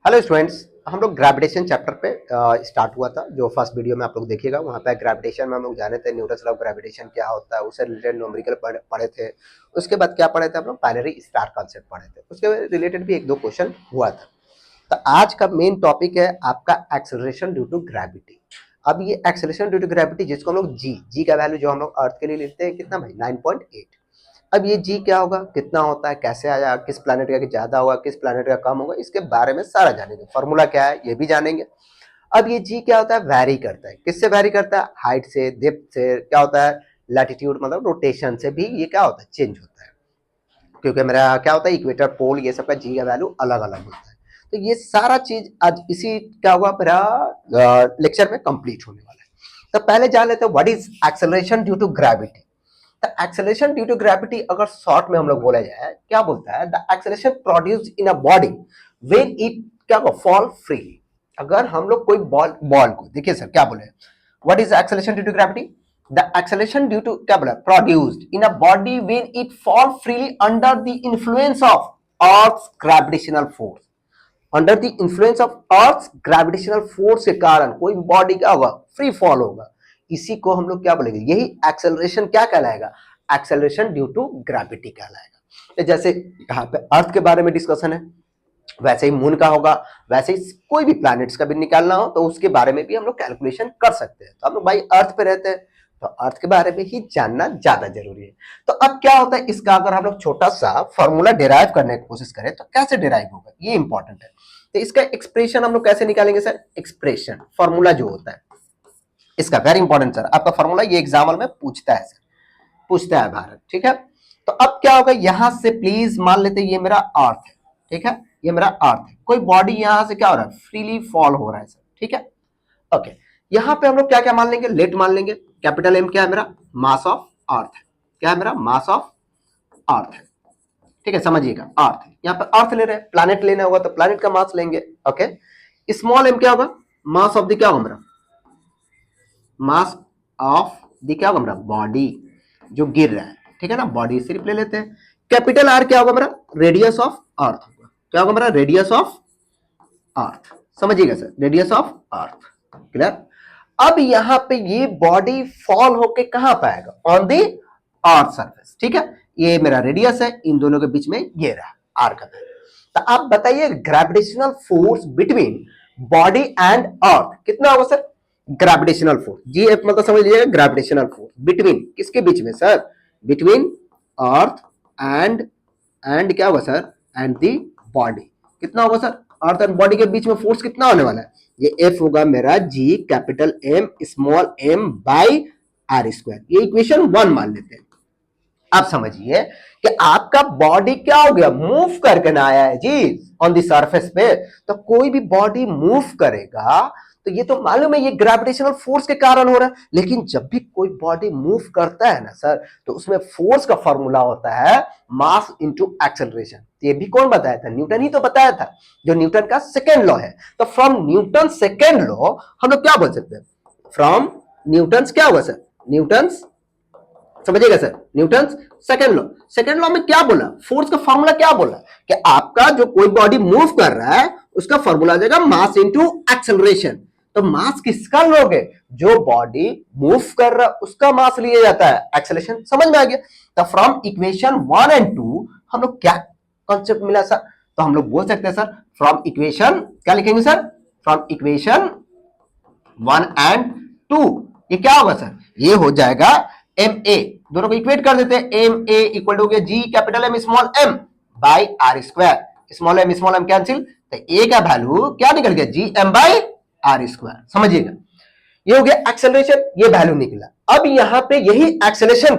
Hello students. हम लोग gravitation chapter पे स्टार्ट हुआ था। जो फर्स्ट वीडियो में आप लोग देखिएगा वहाँ पे ग्रेविटेशन में हम लोग जाने थे, न्यूटन्स लॉ ऑफ ग्रेविटेशन क्या होता है, उससे रिलेटेड न्यूमेरिकल पढ़े थे। उसके बाद क्या पढ़े थे हम लोग, बाइनरी स्टार कॉन्सेप्ट पढ़े थे। उसके रिलेटेड भी एक दो क्वेश्चन हुआ था। तो आज का मेन टॉपिक है आपका एक्सेलरेशन ड्यू टू ग्रेविटी। अब ये एक्सेलरेशन ड्यू टू ग्रेविटी जिसको हम लोग जी का वैल्यू जो हम लोग अर्थ के लिए लेते हैं कितना भाई 9.8। अब ये जी क्या होगा, कितना होता है, कैसे आया, किस प्लैनेट का ज्यादा होगा, किस प्लैनेट का कम होगा, इसके बारे में सारा जानेंगे। फॉर्मूला क्या है ये भी जानेंगे। अब ये जी क्या होता है, वैरी करता है। किससे वैरी करता है? हाइट से, डेप्थ से, क्या होता है, लैटिट्यूड मतलब रोटेशन से भी ये क्या होता है, चेंज होता है। क्योंकि मेरा क्या होता है, इक्वेटर पोल ये सब का जी का वैल्यू अलग अलग होता है। तो ये सारा चीज आज इसी क्या हुआ मेरा लेक्चर में कंप्लीट होने वाला है। तो पहले जान लेते हैं what is acceleration due to gravity. The acceleration due to gravity अगर शॉर्ट में हम लोग बोला जाए, क्या बोलता है, the acceleration produce in a body when it क्या फॉल फ्रीली। अगर हम लोग कोई बॉल को देखिए सर क्या बोले, what is acceleration due to gravity? The acceleration due to क्या बोला, produced in a body when it fall freely under the influence of earth's gravitational force. Under the influence of earth's gravitational force के कारण कोई body क्या होगा, free fall होगा। इसी को हम लोग क्या बोलेंगे, यही एक्सेलरेशन क्या कहलाएगा, एक्सेलरेशन ड्यू टू ग्रेविटी कहलाएगा। तो जैसे यहाँ पे अर्थ के बारे में डिस्कशन है, वैसे ही मून का होगा, वैसे ही कोई भी प्लैनेट्स का भी निकालना हो तो उसके बारे में भी हम लोग कैलकुलेशन कर सकते हैं। तो हम लोग भाई अर्थ पे रहते हैं तो अर्थ के बारे में ही जानना ज्यादा जरूरी है। तो अब क्या होता है, इसका अगर हम लोग छोटा सा फॉर्मूला डिराइव करने की कोशिश करें तो कैसे डिराइव होगा, ये इंपॉर्टेंट है। तो इसका एक्सप्रेशन हम लोग कैसे निकालेंगे सर, एक्सप्रेशन फॉर्मूला जो होता है इसका वेरी इंपॉर्टेंट सर, आपका फॉर्मूला ये एग्जाम्पल में पूछता है सर, पूछता है भारत, ठीक है। तो अब क्या होगा, यहां से प्लीज मान लेते हैं ये मेरा अर्थ है, ठीक है, ये मेरा अर्थ है। कोई बॉडी यहां से क्या हो रहा है, फ्रीली फॉल हो रहा है सर, ठीक है। ओके, यहां पे हम लोग क्या क्या मान लेंगे, लेट मान लेंगे। कैपिटल एम क्या है मेरा, मास ऑफ अर्थ है। क्या है मेरा, मास ऑफ अर्थ है, ठीक है, समझिएगा अर्थ है। यहाँ पे अर्थ ले रहे हैं, प्लैनेट लेना होगा तो प्लैनेट का मास लेंगे। ओके, स्मॉल एम क्या होगा, मास ऑफ द क्या होगा मेरा, मास ऑफ द क्या होगा मेरा, बॉडी जो गिर रहा है, ठीक है ना, बॉडी सिर्फ ले लेते हैं। कैपिटल आर क्या होगा मेरा, रेडियस ऑफ अर्थ होगा। क्या होगा मेरा, रेडियस ऑफ अर्थ, समझिएगा sir, radius of earth, clear. अब यहां पे ये बॉडी फॉल होके कहां पे आएगा, ऑन द अर्थ सरफेस, ठीक है। ये मेरा रेडियस है, इन दोनों के बीच में ये रहा आर का वैल्यू। तो आप बताइए gravitational force between body and earth कितना होगा सर, ग्रेविटेशनल फोर्स, जी एफ मतलब समझ लीजिएगा, ग्रेविटेशनल फोर्स बिटवीन किसके बीच में सर, बिटवीन अर्थ एंड क्या होगा सर, एंड दी बॉडी। कितना होगा सर, अर्थ एंड बॉडी के बीच में फोर्स कितना होने वाला है, ये एफ होगा मेरा G capital M small M by R square. ये इक्वेशन 1 मान लेते हैं। आप समझिए कि आपका बॉडी क्या हो गया, मूव करके ना आया है जी ऑन द सरफेस पे। तो कोई भी बॉडी मूव करेगा तो ये तो मालूम है ये ग्रेविटेशनल फोर्स के कारण हो रहा है। लेकिन जब भी कोई बॉडी मूव करता है ना सर, तो उसमें फोर्स का फॉर्मूला होता है मास इनटू एक्सेलरेशन। ये भी कौन बताया था, न्यूटन ही तो बताया था, जो न्यूटन का सेकेंड लॉ है। तो फ्रॉम न्यूटन सेकेंड लॉ हम लोग क्या बोल सकते हैं, फ्रॉम न्यूटन क्या होगा सर, न्यूटन, समझिएगा sir, Newton second law. Second law में क्या बोला, फोर्स का फॉर्मूला क्या बोला कि आपका जो कोई बॉडी मूव कर रहा है उसका फॉर्मूला आ जाएगा मास इनटू एक्सेलरेशन। तो मास किसका लोगे, जो बॉडी मूव कर रहा है उसका मास लिया जाता है, एक्सेलरेशन, समझ में आ गया। तो फ्रॉम इक्वेशन 1 एंड 2 हम लोग क्या कॉन्सेप्ट मिला सर, तो हम लोग बोल सकते हैं सर फ्रॉम इक्वेशन क्या लिखेंगे सर, फ्रॉम इक्वेशन 1 एंड 2 ये क्या होगा सर, ये हो जाएगा एम ए, दोनों को इक्वेट कर देते हैं, M A equal to G capital M small M by R square. Small M cancel, तो ए का वैल्यू क्या निकल गया, G M by R square, समझिएगा। ये हो गया एक्सेलरेशन, ये वैल्यू निकला। अब यहां पे यही एक्सेलरेशन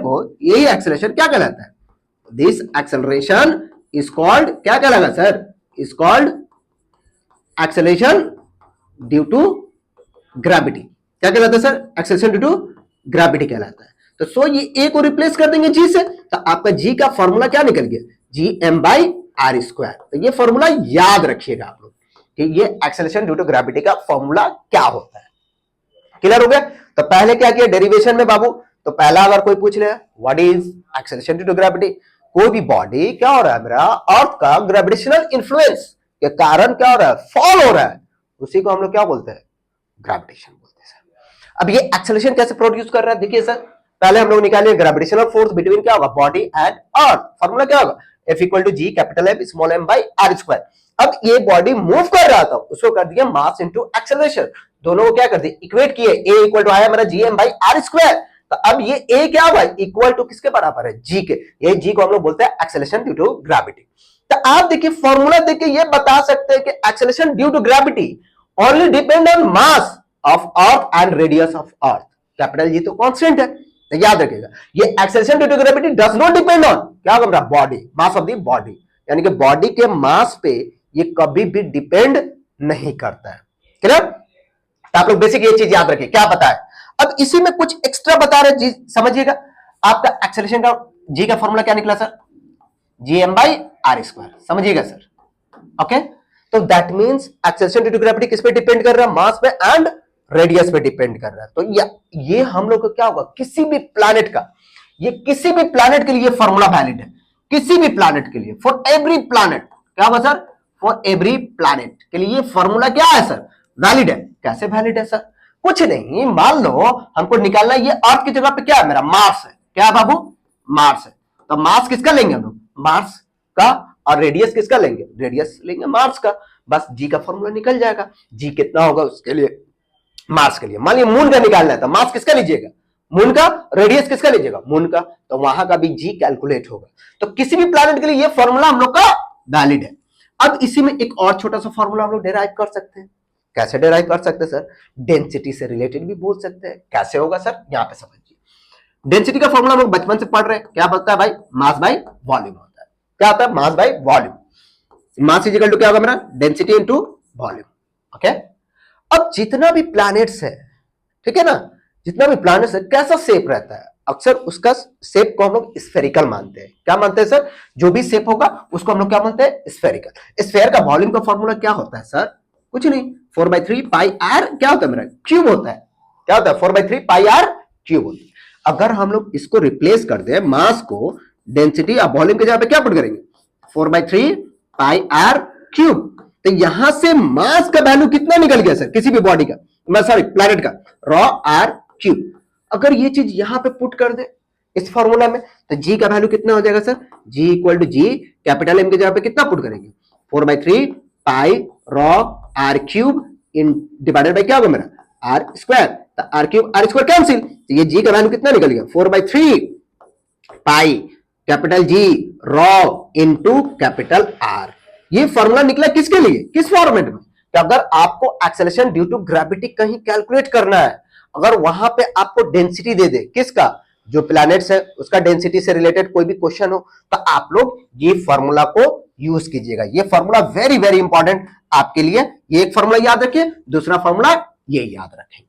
क्या कहलाता है, दिस एक्सेलरेशन इज कॉल्ड क्या कहलाएगा sir, is called acceleration due to gravity. क्या कहलाता है sir, acceleration due to gravity कहलाता है। तो सो ये ए को रिप्लेस कर देंगे जी से, तो आपका जी का फॉर्मूला क्या निकल गया, G M by R square. तो ये फॉर्मूला याद रखिएगा आप लोग कि ये एक्सेलरेशन ड्यू टू ग्रेविटी का फॉर्मूला क्या होता है। क्लियर हो गया। तो पहले क्या किया डेरिवेशन में बाबू, तो पहला अगर कोई पूछ ले what is acceleration due to gravity, कोई भी बॉडी क्या हो रहा है मेरा, अर्थ का ग्रेविटेशनल इन्फ्लुएंस के कारण क्या हो रहा है, फॉल हो रहा है, उसी को हम लोग क्या बोलते हैं, ग्रेविटेशन बोलते हैं सर। अब ये एक्सेलरेशन कैसे प्रोड्यूस कर रहा है, देखिए सर, पहले हम लोग निकालिए ग्रेविटेशनल फोर्स बिटवीन क्या होगा, बॉडी एंड अर्थ। फॉर्मूला क्या होगा, F equal to G capital M small M by R square. अब ये बॉडी मूव कर रहा था, उसको कर दिया मास इंटू एक्सेलरेशन, दोनों को क्या कर दिया, इक्वेट किए, ए इक्वल टू आया मेरा G M by R square. तो अब ये ए क्या हुआ, इक्वल टू किसके बराबर है, जी के। ये जी को हम लोग बोलते हैं एक्सेलरेशन ड्यू टू ग्रेविटी। तो आप देखिए फॉर्मूला देखिए, ये बता सकते हैं कि acceleration due to gravity only depend on mass of earth and radius of earth. Capital G तो कांस्टेंट है, तो याद रखिएगा ये acceleration due to gravity does not depend on क्या होगा, body mass of the body, यानी कि बॉडी के मास पे ये कभी भी डिपेंड नहीं करता है। क्लियर? तो आप लोग बेसिक ये चीज याद रखिए, क्या पता है। अब इसी में कुछ एक्स्ट्रा बता रहे जी, समझिएगा। आपका एक्सेलरेशन का जी का फॉर्मूला क्या निकला sir, G M by R square, समझिएगा सर। ओके, तो that means acceleration due to gravity किस पे डिपेंड कर रहा है, मास पे एंड रेडियस पे डिपेंड कर रहा है। तो ये हम लोग को क्या होगा, किसी भी प्लैनेट का, ये किसी भी प्लैनेट के लिए फॉर्मूला वैलिड है, किसी भी प्लैनेट के लिए, फॉर एवरी प्लैनेट। क्या होगा सर, फॉर एवरी प्लैनेट के लिए फॉर्मूला क्या है सर, वैलिड है। कैसे वैलिड है सर, कुछ नहीं, मान लो हमको निकालना है ये अर्थ की जगह पे क्या है मेरा, मार्स है। क्या है बाबू, मार्स है। तो मार्स किसका लेंगे हम लोग, मार्स का, और रेडियस किसका लेंगे, रेडियस लेंगे मार्स का। बस जी का फॉर्मूला निकल जाएगा। जी कितना होगा उसके लिए, मार्स के लिए। मान लीजिए मून का निकालना है तो मार्स किसका लीजिएगा, मून का, रेडियस किसका लीजिएगा, मून का, तो वहां का भी जी कैलकुलेट होगा। तो किसी भी प्लैनेट के लिए ये फॉर्मूला हम लोग का वैलिड है। अब इसी में एक और छोटा सा फॉर्मूला हम लोग डेराइव कर सकते हैं। कैसे डेराइव कर सकते हैं सर, डेंसिटी से रिलेटेड भी बोल सकते हैं। कैसे होगा सर, यहां पे समझिए। डेंसिटी का फॉर्मूला हम लोग बचपन से पढ़ रहे हैं, क्या बोलता है भाई, मास बाय वॉल्यूम होता है। क्या होता है, mass by volume. Mass is equal to क्या होगा मेरा, डेंसिटी इनटू वॉल्यूम। ओके, अब जितना भी प्लैनेट्स है, ठीक है ना, जितना भी प्लैनेट्स है, कैसा शेप रहता है, अक्सर उसका शेप को हम लोग स्फेरिकल मानते हैं। क्या मानते हैं सर, जो भी शेप होगा उसको हम लोग क्या मानते हैं, स्फेरिकल। स्फेयर का वॉल्यूम का फॉर्मूला क्या होता है सर, कुछ नहीं, 4/3 पाई आर क्या होता है मेरा, क्यूब होता है। क्या होता है, 4/3 पाई आर क्यूब होता है। अगर हम लोग इसको रिप्लेस कर दें, मास को डेंसिटी और वॉल्यूम के जगह पे क्या पुट करेंगे, 4/3 पाई आर क्यूब, तो यहां से मास का वैल्यू कितना निकल गया सर, किसी भी बॉडी का, सॉरी प्लैनेट का, रॉ आर क्यूब। अगर ये चीज यहां पे पुट कर दे इस फॉर्मूला में, तो जी का वैल्यू कितना हो जाएगा sir, G equal to G capital M की जगह पे कितना पुट करेंगे, 4/3 pi rho R cube in divided by क्या होगा मेरा, आर स्क्वायर। तो R cube R square cancel, तो ये जी का वैल्यू कितना निकल गया, 4/3 pi capital G rho into capital R. ये फॉर्मूला निकला किसके लिए, किस फॉर्मेट में, कि अगर आपको एक्सेलरेशन ड्यू टू ग्रेविटी कहीं कैलकुलेट करना है, अगर वहां पे आपको डेंसिटी दे दे, किसका, जो प्लैनेट्स है उसका डेंसिटी से रिलेटेड कोई भी क्वेश्चन हो, तो आप लोग ये फॉर्मूला को यूज कीजिएगा। ये फॉर्मूला वेरी वेरी इंपॉर्टेंट आपके लिए। ये एक फॉर्मूला याद रखिए, दूसरा फॉर्मूला ये याद रखेंगे।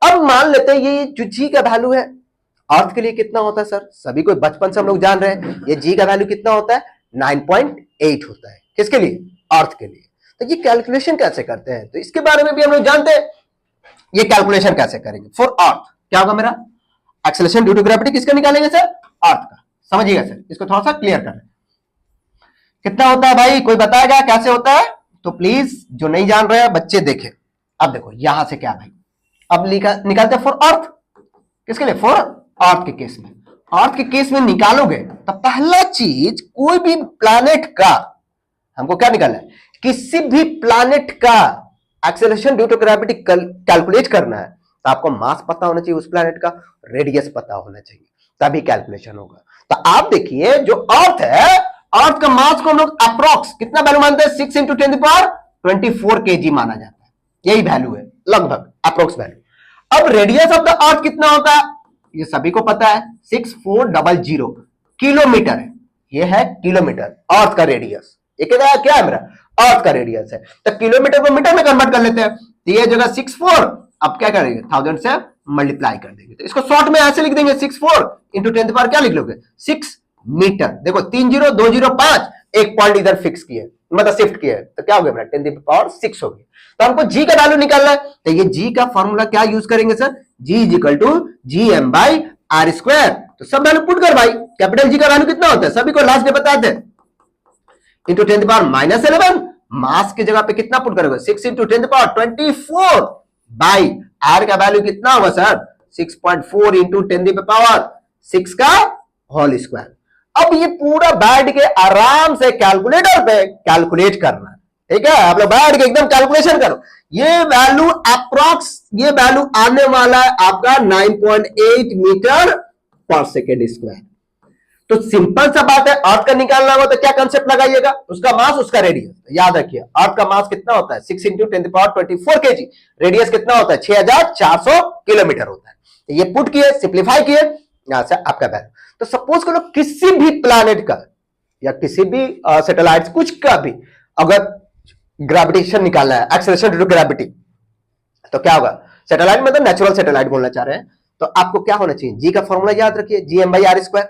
अब मान लेते हैं ये जो जी का वैल्यू है अर्थ के लिए कितना होता है सर, सभी को बचपन से हम लोग जान रहे हैं, ये जी का वैल्यू कितना होता है, 9.8 होता है। किसके लिए, अर्थ के लिए। तो ये कैलकुलेशन कैसे करते हैं, तो इसके बारे में भी हम लोग जानते हैं। ये कैलकुलेशन कैसे करेंगे फॉर अर्थ, क्या होगा मेरा, एक्सेलरेशन ड्यू टू ग्रेविटी किसका निकालेंगे सर, अर्थ का। समझिएगा सर, इसको थोड़ा सा क्लियर कर रहे हैं। कितना होता है भाई, कोई बताएगा कैसे होता है, तो प्लीज जो नहीं जान रहे हैं बच्चे देखें। अब देखो यहां से क्या भाई, अब निकालते हैं फॉर अर्थ, किसके लिए, फॉर अर्थ के केस में। अर्थ के केस में निकालोगे तो पहला चीज, कोई भी प्लैनेट का हमको क्या निकालना है, किसी भी प्लैनेट का acceleration due to gravity calculate करना है, तो आपको मास पता होना चाहिए उस प्लैनेट का, रेडियस पता होना चाहिए, तभी कैलकुलेशन होगा। तो आप देखिए जो अर्थ है, अर्थ का मास को हम लोग अप्रोक्स कितना वैल्यू मानते हैं, 6 × 10⁻24 kg माना जाता है। यही वैल्यू है लगभग, अप्रोक्स वैल्यू। अब रेडियस ऑफ द अर्थ कितना होता है, ये सभी को पता है, 6400 किलोमीटर है। ये है किलोमीटर अर्थ का रेडियस। ये क्या है मेरा, अर्थ का रेडियस है। तो किलोमीटर को मीटर में कन्वर्ट कर लेते हैं, तो ये जगह 64, अब क्या करेंगे 1000 से मल्टीप्लाई कर देंगे। तो इसको शॉर्ट में ऐसे लिख देंगे, 64 × 10⁻, क्या लिख लोगे, 6 मीटर। देखो 3 0 2 0 5, एक पॉइंट इधर फिक्स किए, मतलब शिफ्ट किया, तो क्या हो गया मेरा 10⁻6 हो गया। तो हमको जी का वैल्यू निकालना है, तो ये जी का फॉर्मूला क्या यूज करेंगे sir, G is equal to G M by R square. तो सब वैल्यू पुट कर भाई, कैपिटल जी का वैल्यू कितना होता है, सभी को लास्ट डे बताते हैं, इंटू 10⁻⁻11 मास की जगह पे कितना पुट करोगे 6 इंटू 10⁻24 बाई आर का वैल्यू कितना होगा सर 6.4 इंटू 10⁻6 का होल स्क्वायर। अब ये पूरा बैठ के आराम से कैलकुलेटर पे कैलकुलेट करना, ठीक है, आप लोग बैठ के एकदम कैलकुलेशन करो। ये वैल्यू अप्रॉक्स, ये वैल्यू आने वाला है आपका 9.8 मीटर पर सेकेंड स्क्वायर। तो सिंपल सा बात है, अर्थ का निकालना हो तो क्या कंसेप्ट लगाइएगा, उसका मास उसका रेडियस। याद रखिए अर्थ का मास कितना होता है 6 इंटू 10⁻24 kg, रेडियस कितना होता है 6400 किलोमीटर होता है। तो ये पुट किए, सिंप्लीफाई किए, यहां से आपका वैल्यू। तो सपोज करो किसी भी प्लैनेट का या किसी भी सैटेलाइट कुछ का भी अगर ग्रेविटेशन निकालना है, एक्सेलरेशन ड्यू टू ग्रेविटी, तो क्या होगा, सैटेलाइट मतलब नेचुरल सैटेलाइट बोलना चाह रहे हैं, तो आपको क्या होना चाहिए, जी का फॉर्मूला याद रखिए, GM/r²।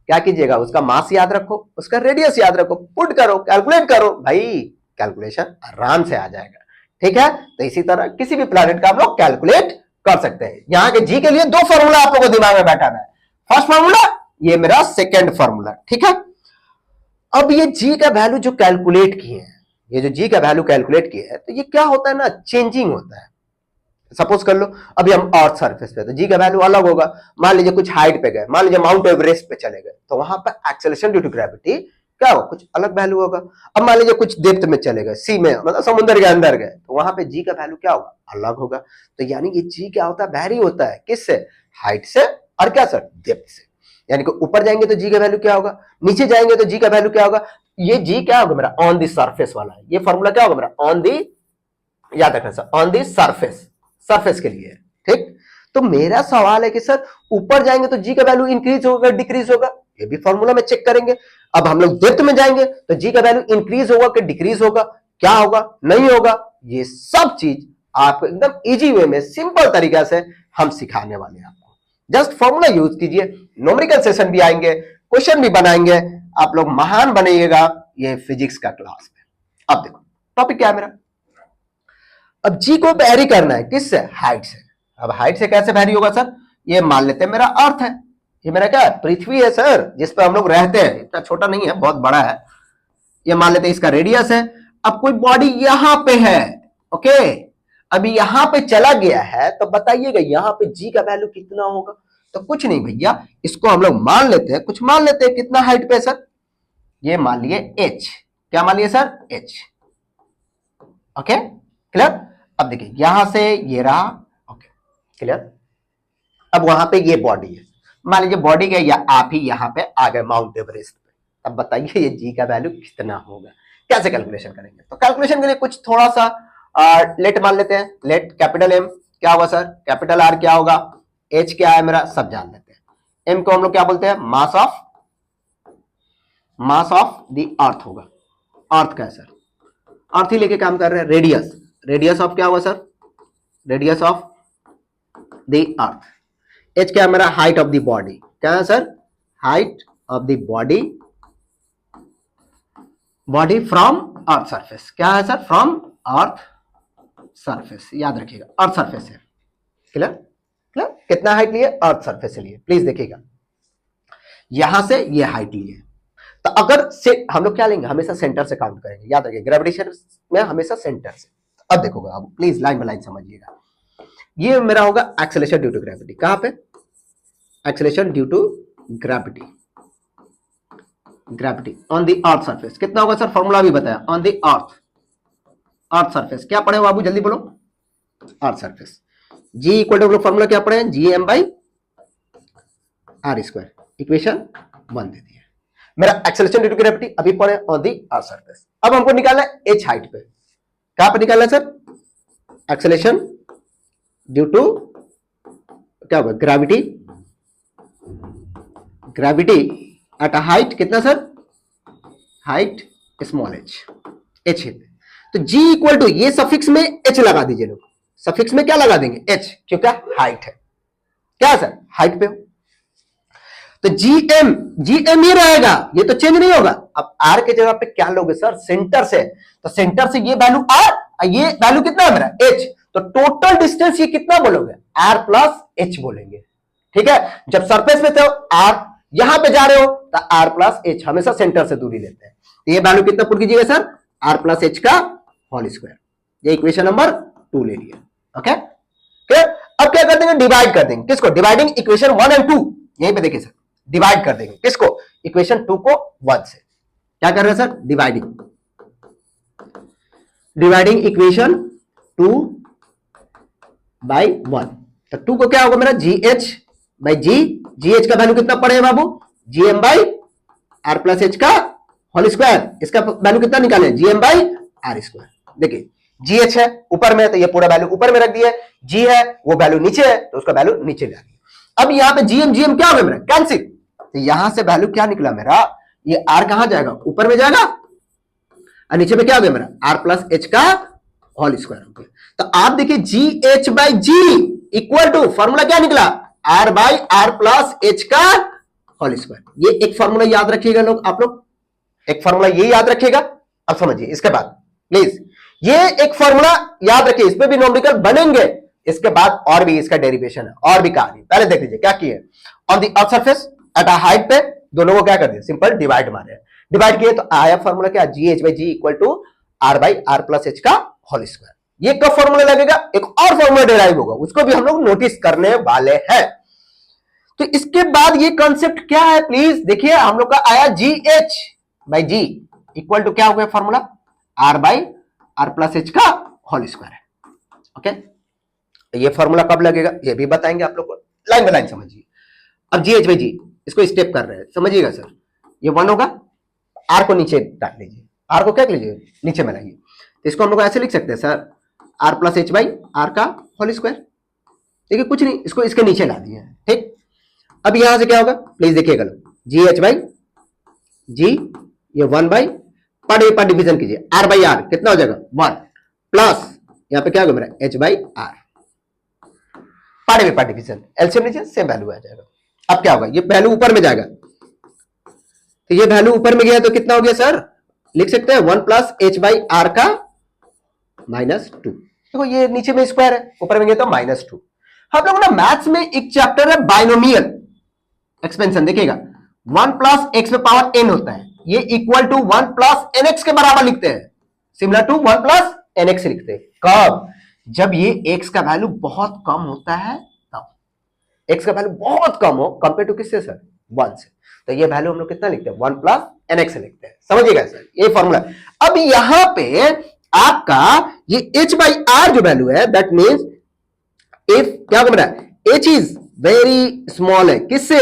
क्या कीजिएगा, उसका मास याद रखो, उसका रेडियस याद रखो, पुट करो, कैलकुलेट करो, भाई कैलकुलेशन आराम से आ जाएगा, ठीक है। तो इसी तरह किसी भी प्लैनेट का आप लोग कैलकुलेट कर सकते हैं। यहां के जी के लिए दो फॉर्मूला आप लोगों को दिमाग में बैठाना है, फर्स्ट फॉर्मूला, ये मेरा सेकेंड फॉर्मूला, ठीक है। अब ये जी का वैल्यू जो कैलकुलेट किए हैं, ये जो जी का वैल्यू कैलकुलेट किए हैं, तो ये क्या होता है ना, चेंजिंग होता है। सपोज कर लो अभी हम अर्थ सरफेस पे, तो जी का वैल्यू अलग होगा। मान लीजिए कुछ हाइट पे गए, मान लीजिए माउंट एवरेस्ट पे चले गए, तो वहां पर एक्सेलरेशन ड्यू टू ग्रेविटी क्या होगा, कुछ अलग वैल्यू होगा। अब मान लीजिए कुछ डेप्थ में चले गए, सी में, मतलब समुद्र के अंदर गए, तो वहां पे जी का वैल्यू क्या होगा, अलग होगा। तो यानी कि जी क्या होता है, वैरी होता है, किससे, हाइट से, और क्या सर, डेप्थ से। यानी कि ऊपर जाएंगे तो जी का वैल्यू क्या होगा, नीचे जाएंगे तो जी का वैल्यू क्या होगा। ये जी क्या होगा मेरा, ऑन दी सरफेस वाला है, ये फॉर्मूला क्या होगा मेरा, ऑन दी, याद रखना sir, on the surface, surface के लिए, ठीक। तो मेरा सवाल है कि सर ऊपर जाएंगे तो जी का वैल्यू इंक्रीज होगा डिक्रीज होगा, ये भी फॉर्मूला में चेक करेंगे। अब हम लोग डेप्थ में जाएंगे तो जी का वैल्यू इंक्रीज होगा कि डिक्रीज होगा, क्या होगा, नहीं होगा, ये सब चीज आपको एकदम इजी वे में सिंपल तरीका से हम सिखाने वाले हैं आपको। जस्ट फॉर्मूला यूज कीजिए, न्यूमेरिकल सेशन भी आएंगे, क्वेश्चन भी बनाएंगे, आप लोग महान बनिएगा ये फिजिक्स का क्लास में। अब देखो टॉपिक क्या है मेरा, अब जी को वैरी करना है, किससे, हाइट से। अब हाइट से कैसे वैरी होगा सर, ये मान लेते हैं मेरा अर्थ है, ये मेरा क्या है, पृथ्वी है सर, जिस पर हम लोग रहते हैं, इतना छोटा नहीं है, बहुत बड़ा है। ये मान लेते हैं इसका रेडियस है। अब कोई बॉडी यहां पे है, ओके, अभी यहां पे चला गया है, तो बताइएगा यहां पे जी का वैल्यू कितना होगा। तो कुछ नहीं भैया, इसको हम लोग मान लेते हैं, कुछ मान लेते हैं, कितना हाइट पे सर, ये मान लिए h, क्या मान लिए सर, h, ओके, क्लियर। अब देखिए यहां से ये रहा, ओके, क्लियर। अब वहां पे ये बॉडी है, मान लीजिए बॉडी गए या आप ही यहां पे आ गए माउंट एवरेस्ट पे, अब बताइए ये जी का वैल्यू कितना होगा, कैसे कैलकुलेशन करेंगे। तो कैलकुलेशन के लिए कुछ थोड़ा सा लेट मान लेते हैं, लेट कैपिटल एम क्या होगा सर, कैपिटल आर क्या होगा, एच क्या है मेरा, सब जान लेते हैं। एम को हम लोग क्या बोलते हैं, मास ऑफ द अर्थ होगा, अर्थ का है सर, अर्थ ही लेके काम कर रहे हैं। रेडियस, रेडियस ऑफ क्या हुआ sir, radius of the earth. H क्या है मेरा, हाइट ऑफ द बॉडी, क्या है sir, height of the body, body from earth surface, क्या है सर, फ्रॉम अर्थ सरफेस, याद रखिएगा अर्थ सरफेस है, क्लियर, क्लियर। कितना हाइट लिए, अर्थ सरफेस से लिए, प्लीज देखिएगा, यहां से ये हाइट लिए। तो अगर से हम लोग क्या लेंगे, हमेशा सेंटर से काउंट करेंगे, याद रखिए ग्रेविटेशन में हमेशा सेंटर से। अब देखोगा, अब प्लीज लाइन बाय लाइन समझिएगा। ये मेरा होगा एक्सेलरेशन ड्यू टू ग्रेविटी, कहां पे, acceleration due to gravity, gravity on the earth surface, कितना होगा सर, फॉर्मूला भी बताया, on the earth, earth surface. क्या पढ़े बाबू, जल्दी बोलो, earth surface. G equal to formula क्या पढ़े, GM/r², इक्वेशन 1 दे दिया। मेरा एक्सेलरेशन ड्यू टू ग्रेविटी अभी पढ़े ऑन द अर्थ सरफेस। अब हमको निकालना है h हाइट पे, कहां पे निकालना है सर, एक्सेलरेशन ड्यू टू क्या होगा, gravity, gravity at a height कितना सर, हाइट स्मॉल h है। तो g इक्वल टू, ये सफिक्स में h लगा दीजिए लोग, सफिक्स में क्या लगा देंगे, h, क्योंकि हाइट है, क्या सर, हाइट पे हो। तो GM ही रहेगा, ये तो चेंज नहीं होगा। अब R के जगह पे क्या लोगे सर, सेंटर से, तो सेंटर से ये वैल्यू R, ये वैल्यू कितना है मेरा, H, तो टोटल डिस्टेंस ये कितना बोलोगे, R प्लस H बोलेंगे, ठीक है। जब सरफेस पे थे R, यहां पे जा रहे हो तो R प्लस H, हमेशा सेंटर से दूरी लेते हैं। तो ये वैल्यू कितना पुट कीजिएगा सर, आर प्लस एच का होल स्क्वायर। ये इक्वेशन नंबर 2 ले लिया। Okay clear. अब क्या कर देंगे, डिवाइड कर देंगे किसको, डिवाइडिंग इक्वेशन 1 एंड 2, यहीं पे देखिए सर डिवाइड कर देंगे किसको, इक्वेशन 2 को 1 से। क्या कर रहे हैं सर, डिवाइडिंग इक्वेशन 2 बाई 1। तो 2 को क्या होगा मेरा, G H by G, G H का वैल्यू कितना पड़े बाबू, G M by R plus H का होल स्क्वायर। इसका वैल्यू कितना निकाले, G M by R square. देखिए जी एच है ऊपर में, तो ये पूरा वैल्यू ऊपर में रख दिया, जी है वो वैल्यू नीचे है, तो उसका वैल्यू नीचे ले आ। अब यहाँ पे जीएम क्या हो गया मेरा, कैंसिल। तो यहां से वैल्यू क्या निकला मेरा, ये आर कहां जाएगा, ऊपर में जाएगा, और नीचे में क्या हो गया मेरा, आर प्लस एच का होल स्क्वायर हो गया। तो आप देखिए G H by G equal to, formula क्या निकला, R by R plus H का होल स्क्वायर। ये एक फॉर्मूला याद रखिएगा लोग, आप लोग एक फॉर्मूला ये याद रखिएगा। अब समझिए इसके बाद प्लीज ये एक फॉर्मूला याद रखिए, इस पे भी न्यूमेरिकल बनेंगे, इसके बाद और भी इसका डेरिवेशन है और भी कहानी। पहले देख लीजिए क्या किए, on the earth surface at a height पे दोनों को क्या कर दिया, सिंपल डिवाइड मारे, डिवाइड किए तो आया फॉर्मूला क्या, G H by G equal to R by R plus H का होल स्क्वायर। ये कब फॉर्मूला लगेगा, एक और फॉर्मूला डिराइव होगा, उसको भी हम लोग नोटिस करने वाले हैं। तो इसके बाद ये कॉन्सेप्ट क्या है प्लीज देखिए, हम लोग का आया G H by G equal to क्या हो गया formula, R by R plus H का होल स्क्वायर है। ओके तो ये फॉर्मूला कब लगेगा ये भी बताएंगे आप लोग को, लाइन बाय लाइन समझिए। अब जी एच बाई जी इसको स्टेप कर रहे हैं, समझिएगा सर, ये 1 होगा, आर को नीचे डाल लीजिए, आर को क्या लीजिए नीचे में लाइए, तो इसको हम लोग ऐसे लिख सकते हैं sir, R plus H by R का होल स्क्वायर। देखिए कुछ नहीं, इसको इसके नीचे ला दिए, ठीक। अब यहां से क्या होगा प्लीज देखिएगा, जी एच बाई जी, ये 1 बाई पर डिवीजन कीजिए, आर बाई आर कितना हो जाएगा 1, प्लस यहां पे क्या होगा मेरा एच बाई आर, पर डिवीजन एलसीएम लीजिए सेम वैल्यू आ जाएगा। अब क्या होगा, ये वैल्यू ऊपर में जाएगा, तो ये वैल्यू ऊपर में गया तो कितना हो गया सर, लिख सकते हैं 1 प्लस एच बाई आर का -2। देखो ये नीचे में स्क्वायर है, ऊपर में गया तो -2। हम लोग ना मैथ्स में एक चैप्टर है बाइनोमियल एक्सपेंशन, देखिएगा 1 प्लस एक्स पे पावर n होता है, ये इक्वल टू 1 प्लस nx के बराबर लिखते हैं, सिमिलर टू 1 प्लस nx लिखते हैं। कब, जब ये x का वैल्यू बहुत कम होता है तब, x का वैल्यू बहुत कम हो कंपेयर टू किससे सर, 1 से, तो ये वैल्यू हम लोग कितना लिखते हैं 1 प्लस nx लिखते हैं, समझिएगा सर ये फॉर्मूला। अब यहां पे आपका ये h बाई आर जो वैल्यू है, दैट मीन्स इफ क्या हो रहा है, h इज वेरी स्मॉल है, किससे,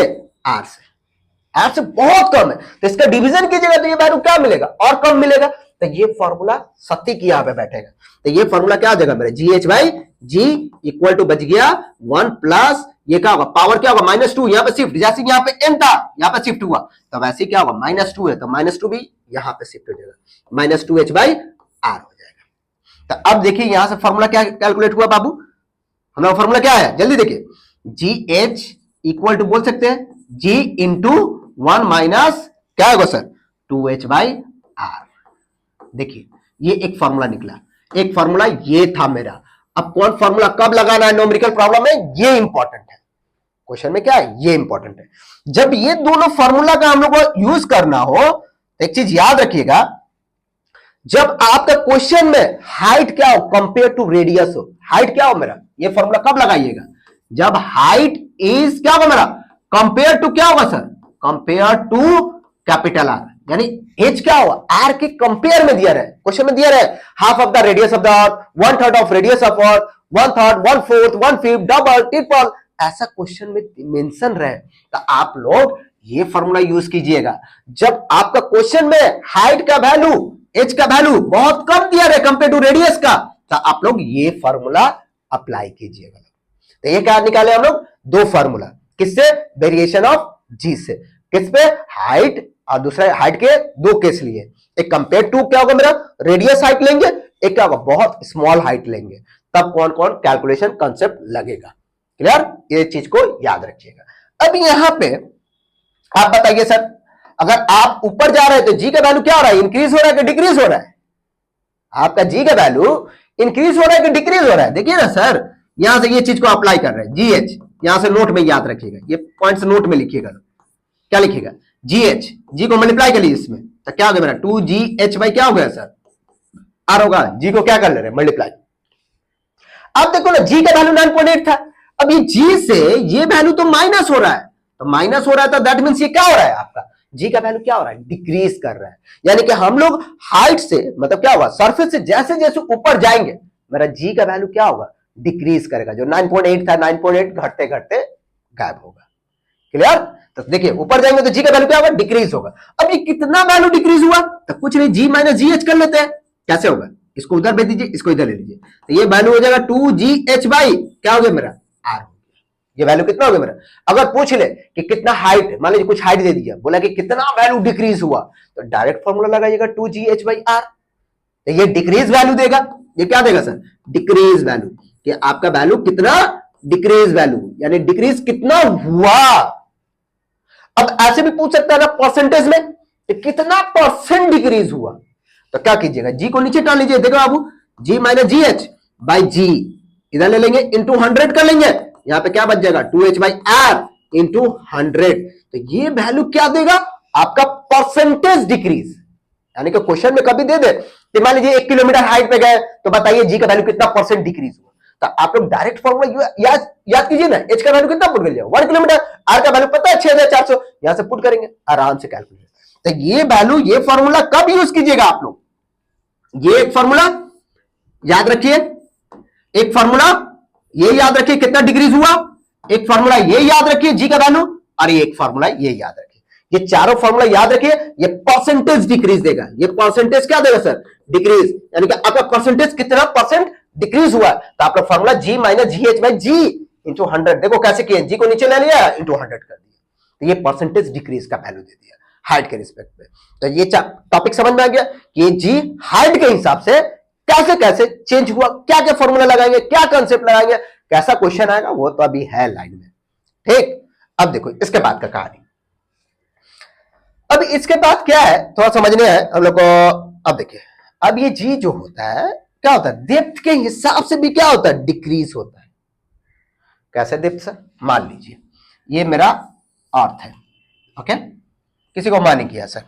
r से, r से बहुत कम है, तो इसका डिवीजन कीजिएगा तो ये वैल्यू क्या मिलेगा, और कम मिलेगा, तो ये फॉर्मूला सत्य की यहां पे बैठेगा। तो ये फॉर्मूला क्या हो जाएगा मेरे, G H by G equal to बच गया 1 प्लस ये क्या होगा, पावर क्या होगा -2, यहां पे शिफ्ट, जैसे यहां पे n था यहां पे शिफ्ट हुआ, तो वैसे क्या होगा -2 है, तो -2 भी यहां पे शिफ्ट हो जाएगा, -2h बाई आर हो जाएगा। तो अब देखिए यहां से फॉर्मूला क्या कैलकुलेट हुआ बाबू, हमारा फॉर्मूला क्या है, जल्दी देखिए, जी एच इक्वल टू बोल सकते हैं जी इंटू 1 माइनस क्या होगा सर 2h बाई आर। देखिए ये एक फॉर्मूला निकला, एक फॉर्मूला ये था मेरा। अब कौन फॉर्मूला कब लगाना है न्यूमेरिकल प्रॉब्लम में, ये इंपॉर्टेंट है, क्वेश्चन में क्या है ये इंपॉर्टेंट है। जब ये दोनों फॉर्मूला का हम लोग को यूज करना हो तो एक चीज याद रखिएगा, जब आपका क्वेश्चन में हाइट क्या हो कंपेयर टू रेडियस हो, हाइट क्या हो मेरा, ये फॉर्मूला कब लगाइएगा, जब हाइट इज क्या होगा मेरा कंपेयर टू क्या होगा sir, compare to capital R, यानी एच क्या होगा आर के कंपेयर में दिया रहे, क्वेश्चन में दिया रहे half of the radius of the earth, 1/3 of radius of earth, 1/3, 1/4, 1/5, double, triple, ऐसा क्वेश्चन में मेंशन रहे, तो आप लोग ये फॉर्मूला यूज कीजिएगा। जब आपका क्वेश्चन में हाइट का वैल्यू, एच का वैल्यू बहुत कम दिया रहे कंपेयर टू रेडियस का, तो आप लोग ये फॉर्मूला अप्लाई कीजिएगा। तो ये क्या निकाले हम लोग, दो फॉर्मूला, किससे, वेरिएशन ऑफ जी से, किस पे, हाइट, और दूसरा हाइट के दो केस लिए, एक कंपेयर टू क्या होगा मेरा रेडियस हाइट लेंगे, एक क्या होगा बहुत स्मॉल हाइट लेंगे, तब कौन कौन कैलकुलेशन कंसेप्ट लगेगा। क्लियर, ये चीज को याद रखिएगा। अब यहां पे आप बताइए सर, अगर आप ऊपर जा रहे हैं तो जी का वैल्यू क्या हो रहा है, इंक्रीज हो रहा है कि डिक्रीज हो रहा है, आपका जी का वैल्यू इंक्रीज हो रहा है कि डिक्रीज हो रहा है। देखिए ना सर, यहां से ये चीज को अप्लाई कर रहे हैं, जी एच, यहां से नोट में याद रखिएगा, ये पॉइंट्स नोट में लिखिएगा, क्या लिखिएगा, जी एच, जी को मल्टीप्लाई कर लीजिए इसमें, तो क्या हो गया मेरा 2gh बाई क्या हो गया सर आर होगा, जी को क्या कर ले रहे हैं मल्टीप्लाई। अब देखो ना जी का वैल्यू 9.8 था, अब ये जी से ये वैल्यू तो माइनस हो रहा है, तो माइनस हो रहा है तो दैट मींस ये क्या हो रहा है आपका जी का वैल्यू क्या हो रहा है डिक्रीज कर रहा है। यानी कि हम लोग हाइट से मतलब क्या हुआ सरफेस से जैसे जैसे ऊपर जाएंगे मेरा जी का वैल्यू क्या होगा डिक्रीज करेगा, जो 9.8 था 9.8 घटते घटते गायब होगा। क्लियर? तो देखिए ऊपर जाएंगे तो जी का वैल्यू क्या होगा डिक्रीज होगा। अब ये कितना वैल्यू डिक्रीज हुआ तो कुछ नहीं जी माइनस जी एच कर लेते हैं, कैसे होगा इसको उधर भेज दीजिए इसको इधर ले लीजिए, तो ये वैल्यू हो जाएगा 2GH बाई क्या हो गया मेरा आर हो गया। ये वैल्यू कितना हो गया मेरा, अगर पूछ ले कि कितना हाइट है, मान लीजिए कुछ हाइट दे दिया, बोला कि कितना वैल्यू डिक्रीज हुआ, तो डायरेक्ट फॉर्मूला लगाइएगा 2GH बाई आर, तो ये डिक्रीज वैल्यू देगा, ये क्या देगा सर डिक्रीज वैल्यू, कि आपका वैल्यू कितना डिक्रीज वैल्यू यानी डिक्रीज कितना हुआ। अब ऐसे भी पूछ सकता है ना परसेंटेज में कितना परसेंट डिक्रीज हुआ, तो क्या कीजिएगा जी को नीचे डाल लीजिए, देखो बाबू जी माइनस जी एच बाई जी इधर ले लेंगे इंटू 100 कर लेंगे, यहां पे क्या बच जाएगा 2H बाई आर इंटू 100, तो ये वैल्यू क्या देगा आपका परसेंटेज डिक्रीज। यानी कि क्वेश्चन में कभी दे दे कि मान लीजिए 1 किलोमीटर हाइट पे गए तो बताइए जी का वैल्यू कितना परसेंट डिक्रीज हुआ, तो आप लोग डायरेक्ट फॉर्मूला याद कीजिए ना, एच का वैल्यू कितना पुट कर लिया 1 किलोमीटर, आर का वैल्यू पता है 6400, यहां से पुट करेंगे आराम से कैलकुलेट। तो ये वैल्यू ये फॉर्मूला कब यूज कीजिएगा आप लोग, ये एक फॉर्मूला याद रखिए, एक फॉर्मूला ये याद रखिए कितना डिक्रीज हुआ, एक फॉर्मूला ये याद रखिए जी का वैल्यू, और ये एक फॉर्मूला ये याद रखिए, ये चारों फॉर्मूला याद रखिए, ये परसेंटेज डिक्रीज देगा, ये परसेंटेज क्या देगा सर डिक्रीज, यानी कि आपका परसेंटेज कितना परसेंट डिक्रीज हुआ, तो आपका formula G minus G H by G into 100, देखो कैसे किए जी को नीचे ले लिया इंटू 100 कर दिया, तो ये परसेंटेज डिक्रीज का वैल्यू दे दिया हाइट के रिस्पेक्ट में। तो ये टॉपिक समझ में आ गया कि जी हाइट के हिसाब से कैसे कैसे चेंज हुआ, क्या क्या फॉर्मूला लगाएंगे, क्या कंसेप्ट लगाएंगे, कैसा क्वेश्चन आएगा वो तो अभी है लाइन में। ठीक, अब देखो इसके बाद का कहानी, अब इसके बाद क्या है थोड़ा समझने है हम लोग को। अब देखिए अब ये जी जो होता है क्या होता है डेप्थ के हिसाब से भी क्या होता है डिक्रीज होता है। कैसे डेप्थ सर, मान लीजिए ये मेरा अर्थ है, ओके, किसी को मान किया सर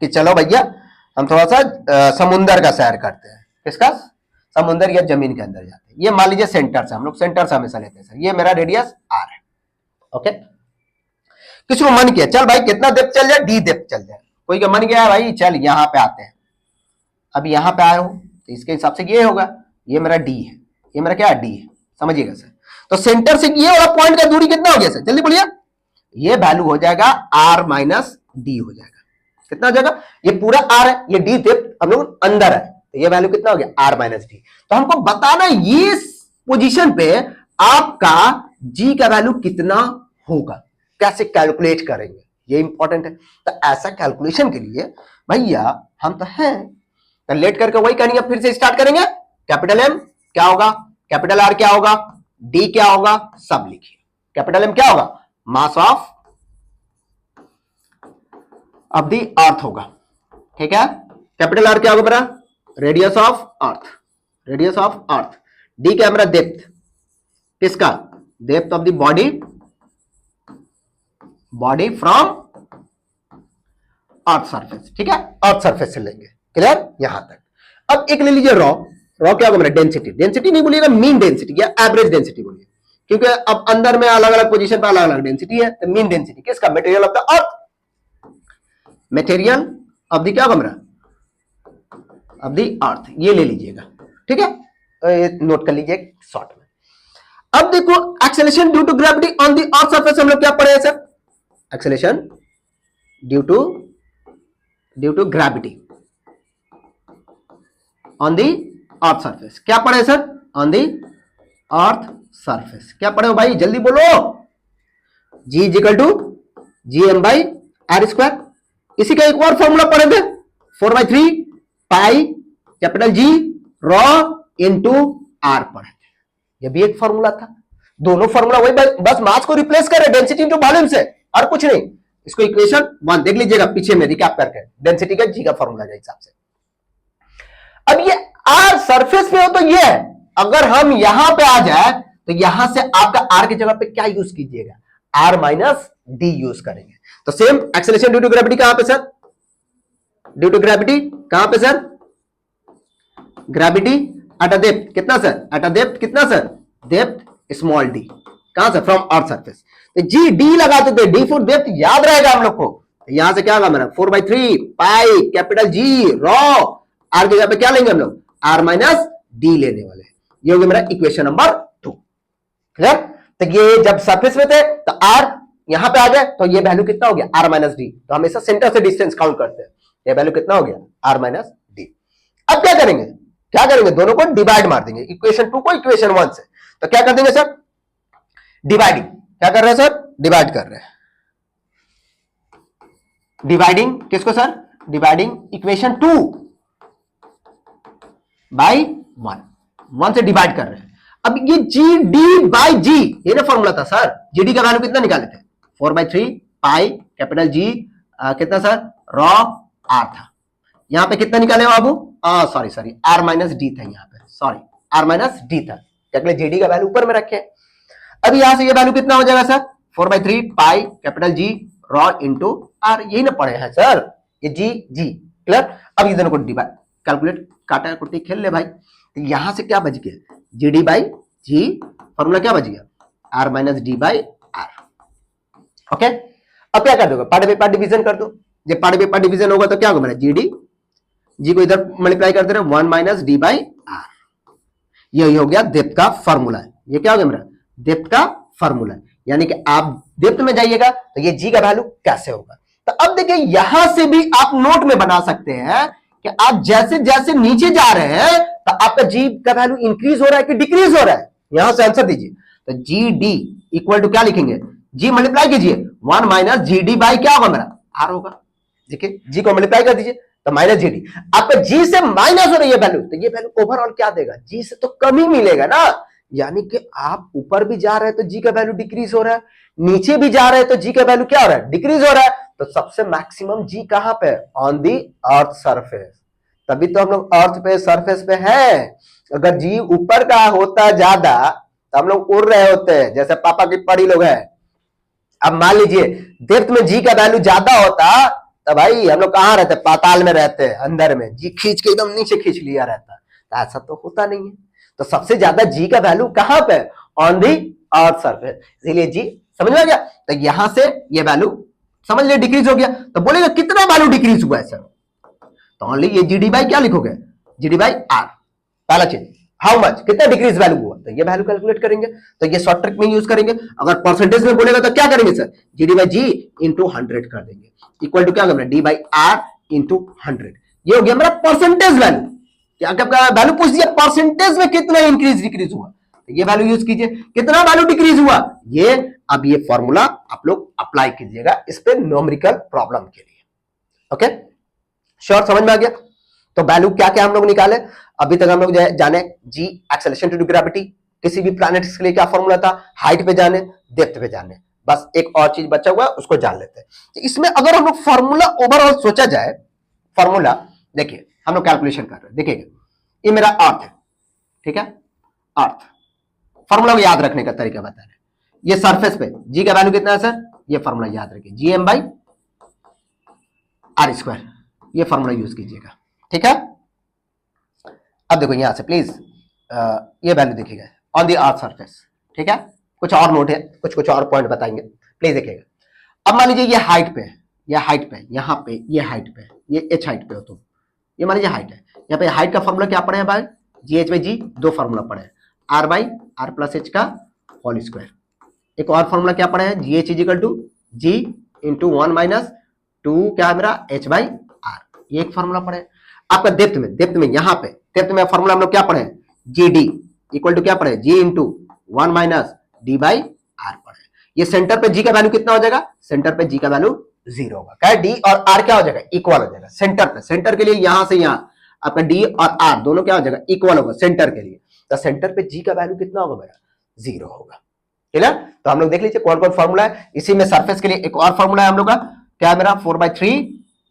कि चलो भैया हम थोड़ा सा समुंदर का सैर करते हैं, किसका समुंदर या जमीन के अंदर जाते हैं, ये मान लीजिए सेंटर से, हम लोग सेंटर से हमेशा लेते हैं सर, ये मेरा रेडियस आर है, ओके। किसी को मन किया चल भाई कितना डेप्थ चल जाए डी डेप्थ चल जाए, कोई का मन गया भाई चल यहां पे आते हैं, अब यहां पे आए हो तो इसके हिसाब से ये होगा, ये मेरा डी है, ये मेरा क्या डी है, समझिएगा सर। तो सेंटर से ये वाला पॉइंट का दूरी कितना हो गया सर जल्दी बोलिए, ये वैल्यू हो जाएगा आर माइनस डी हो जाएगा, कितना हो जाएगा, ये पूरा आर है, ये डी डेप्थ हम लोग अंदर है, तो ये वैल्यू कितना हो गया आर माइनस डी। तो हमको बताना ये पोजीशन पे आपका जी का वैल्यू कितना होगा, कैसे कैलकुलेट करेंगे ये इंपॉर्टेंट है। तो ऐसा कैलकुलेशन के लिए भैया हम तो हैं, तो लेट करके वही करेंगे, फिर से स्टार्ट करेंगे, कैपिटल एम क्या होगा, कैपिटल आर क्या होगा, डी क्या होगा, सब लिखिए। कैपिटल एम क्या होगा मास ऑफ द अर्थ होगा, ठीक है। कैपिटल आर क्या होगा मेरा radius of earth, radius of earth. D क्या मेरा डेप्थ, किसका depth of the body, body from earth surface, ठीक है, अर्थ सरफेस से लेंगे, क्लियर यहां तक। अब एक ले लीजिए रॉ, रॉ क्या होगा मेरा डेंसिटी, डेंसिटी नहीं बोलिएगा मीन डेंसिटी या एवरेज डेंसिटी बोलिए, क्योंकि अब अंदर में अलग अलग पोजीशन पर अलग अलग डेंसिटी है, तो मीन डेंसिटी किसका material of the earth, material of the क्या होगा मेरा ऑफ द अर्थ, ये ले लीजिएगा, ठीक है, ये नोट कर लीजिए शॉर्ट में। अब देखो acceleration due to gravity on the earth surface हम लोग क्या पढ़े हैं sir, acceleration due to gravity on the earth surface, क्या पढ़े sir on the earth surface, क्या पढ़े हो भाई जल्दी बोलो, G is equal to G M by R square. इसी का एक और फॉर्मूला पढ़े थे 4/3 pi capital G rho into R पढ़े थे, ये भी एक फॉर्मूला था, दोनों फॉर्मूला वही, बस मास को रिप्लेस करे डेंसिटी इनटू वॉल्यूम से और कुछ नहीं। इसको इक्वेशन 1 देख लीजिएगा पीछे में रिकैप करके, डेंसिटी का जी का फॉर्मूला के हिसाब से। अब ये आर सरफेस पे हो तो ये है, अगर हम यहां पे आ जाए तो यहां से आपका आर की जगह पे क्या यूज कीजिएगा आर माइनस डी यूज करेंगे। तो same acceleration due to gravity कहां पे सर, ड्यू टू ग्रेविटी कहां पे sir gravity at a depth कितना सर, एट अ डेप्थ कितना सर, डेप्थ स्मॉल डी, कहां से, फ्रॉम अर्थ सरफेस। तो जी डी लगाते थे, डी फॉर डेप्थ याद रहेगा हम लोग को। यहां से क्या होगा मेरा 4/3 pi capital G rho, R की जगह पे क्या लेंगे हम लोग, आर माइनस डी लेने वाले हैं। ये हो गया मेरा इक्वेशन नंबर 2। क्लियर। तो ये जब सरफेस में थे तो आर यहां पे आ गए तो ये वैल्यू कितना हो गया, आर माइनस डी। तो हमेशा सेंटर से डिस्टेंस काउंट करते हैं, ये वैल्यू कितना हो गया, आर माइनस डी। अब क्या करेंगे, क्या करेंगे, दोनों को डिवाइड मार देंगे, इक्वेशन 2 को इक्वेशन 1 से। तो क्या कर देंगे सर, डिवाइडिंग, क्या कर रहे हैं सर, डिवाइड कर रहे हैं। डिवाइडिंग किसको सर, डिवाइडिंग इक्वेशन 2 बाई 1 से डिवाइड कर रहे हैं। अब ये जी डी बाई जी, ये ना फॉर्मूला था सर, जी डी का वैल्यू कितना निकाले थे, 4/3 पाई कैपिटल जी कितना सर, रॉ आर था। यहां पे कितना निकाले बाबू, सॉरी आर माइनस डी था, यहां पे सॉरी आर माइनस डी था, जेडी का वैल्यू ऊपर में रखे। अब यहां से ये वैल्यू कितना हो जाएगा sir, 4/3 pi capital G rho into R, यही ना पढ़े हैं सर, ये जी जी। क्लियर। अब ये दोनों को डिवाइड, कैलकुलेट काटा कुट्टी खेल ले भाई। तो यहां से क्या बच गया, G D by G, formula क्या बच गया, R minus D by R. Okay. अब क्या कर दोगे, पार्ट बाई पार्ट डिवीजन कर दो। जब पार्ट बाई पार्ट डिवीजन होगा तो क्या होगा मेरा, जी डी, जी को इधर मल्टीप्लाई कर दे रहे 1 माइनस डी बाई आर। ये हो गया डेप्थ का फॉर्मूला। ये क्या हो गया मेरा, डेप्थ का फॉर्मूला। यानी कि आप डेप्थ में जाइएगा तो ये जी का वैल्यू कैसे होगा। तो अब देखिए यहां से भी आप नोट में बना सकते हैं कि आप जैसे जैसे नीचे जा रहे हैं तो आपका जी का वैल्यू इंक्रीज हो रहा है कि डिक्रीज हो रहा है, यहां से आंसर दीजिए। तो जी डी इक्वल टू क्या लिखेंगे, जी मल्टीप्लाई कीजिए 1 माइनस जी डी बाई क्या होगा मेरा, आर होगा। देखिए जी को मल्टीप्लाई कर दीजिए तो माइनस जी डी, आपका जी से माइनस हो रही है वैल्यू, तो ये वैल्यू ओवरऑल क्या देगा, जी से तो कम ही मिलेगा ना। यानी कि आप ऊपर भी जा रहे हैं तो जी का वैल्यू डिक्रीज हो रहा है, नीचे भी जा रहे हैं तो जी का वैल्यू क्या हो रहा है, डिक्रीज हो रहा है। तो सबसे मैक्सिमम जी कहां पे, ऑन दी अर्थ सरफेस। तभी तो हम लोग अर्थ पे सरफेस पे हैं। अगर जी ऊपर का होता ज्यादा तो हम लोग उड़ रहे होते हैं, जैसे पापा की पढ़ी लोग हैं। अब मान लीजिए डेप्थ में जी का वैल्यू ज्यादा होता तो भाई हम लोग कहां रहते, पाताल में रहते हैं, अंदर में जी खींच के एकदम नीचे खींच लिया रहता। तो ऐसा तो होता नहीं है। तो सबसे ज्यादा जी का वैल्यू कहां पे, ऑन दी अर्थ सरफेस, इसीलिए जी समझ में आ गया। तो यहां से ये वैल्यू समझ लिया डिक्रीज हो गया। तो बोलेगा कितना वैल्यू डिक्रीज हुआ है सर, तो ओनली ये जी डी बाई क्या लिखोगे, जी डी बाई आर। पहला चीज हाउ मच, कितना डिक्रीज वैल्यू हुआ, तो ये वैल्यू कैलकुलेट करेंगे। तो ये शॉर्ट ट्रिक में यूज करेंगे। अगर परसेंटेज में बोलेगा तो क्या करेंगे sir, G D by G into 100 कर देंगे, इक्वल टू क्या होगा डी बाई आर इंटू 100। ये हो गया मेरा परसेंटेज वैल्यू। क्या क्या वैल्यू पूछ दिया, परसेंटेज में कितना इंक्रीज डिक्रीज हुआ, तो ये वैल्यू यूज कीजिए। कितना वैल्यू डिक्रीज हुआ ये, अब ये फॉर्मूला आप लोग अप्लाई कीजिएगा इस पे न्यूमेरिकल प्रॉब्लम के लिए। ओके, श्योर, समझ में आ गया। तो वैल्यू क्या क्या हम लोग निकाले अभी तक, हम लोग जाने जी एक्सेलरेशन टू ग्रेविटी, किसी भी प्लैनेट के लिए क्या फॉर्मूला था, हाइट पे जाने, डेप्थ पे जाने, बस एक और चीज बचा हुआ है उसको जान लेते हैं। तो इसमें अगर हम लोग फॉर्मूला ओवरऑल सोचा जाए, फॉर्मूला देखिए हम लोग कैलकुलेशन कर रहे हैं। देखिएगा ये मेरा अर्थ है, ठीक है, अर्थ। फॉर्मूला को याद रखने का तरीका बता रहे हैं। ये सरफेस पे जी का वैल्यू कितना है सर, ये फॉर्मूला याद रखिए, G M by R square, ये फॉर्मूला यूज कीजिएगा, ठीक है। अब देखो यहां से प्लीज ये वैल्यू देखिएगा ऑन द अर्थ सरफेस, ठीक है। कुछ और नोट है, कुछ और पॉइंट बताएंगे, प्लीज देखिएगा। अब मान लीजिए ये हाइट पे, ये हाइट पे, यहाँ पे ये हाइट पे, ये एच हाइट पे हो तुम, ये मान लीजिए हाइट है। यहाँ पे हाइट का फॉर्मूला क्या पढ़े हैं भाई, जी एच बाई जी, दो फॉर्मूला पढ़े हैं, R by R plus H का होल स्क्वायर। एक और फॉर्मूला क्या पढ़े हैं, G H is equal to G into 1 minus 2 क्या है मेरा एच बाई आर, ये एक फॉर्मूला पढ़े। आपका डेप्थ में यहाँ पे डेप्थ में फॉर्मूला हम लोग क्या पढ़े, जी डी इक्वल टू क्या पढ़े, G into 1 minus D by R पढ़े। ये सेंटर पे जी का वैल्यू कितना हो जाएगा, सेंटर पे जी का वैल्यू 0 होगा। क्या डी और आर क्या हो जाएगा, इक्वल हो जाएगा सेंटर पे। सेंटर के लिए यहां से यहां आपका डी और आर दोनों क्या हो जाएगा, इक्वल होगा सेंटर के लिए। तो सेंटर पे जी का वैल्यू कितना होगा मेरा, 0 होगा। क्लियर। तो हम लोग देख लीजिए कौन कौन फॉर्मूला है। इसी में सरफेस के लिए एक और फॉर्मूला है हम लोग का, क्या है मेरा 4/3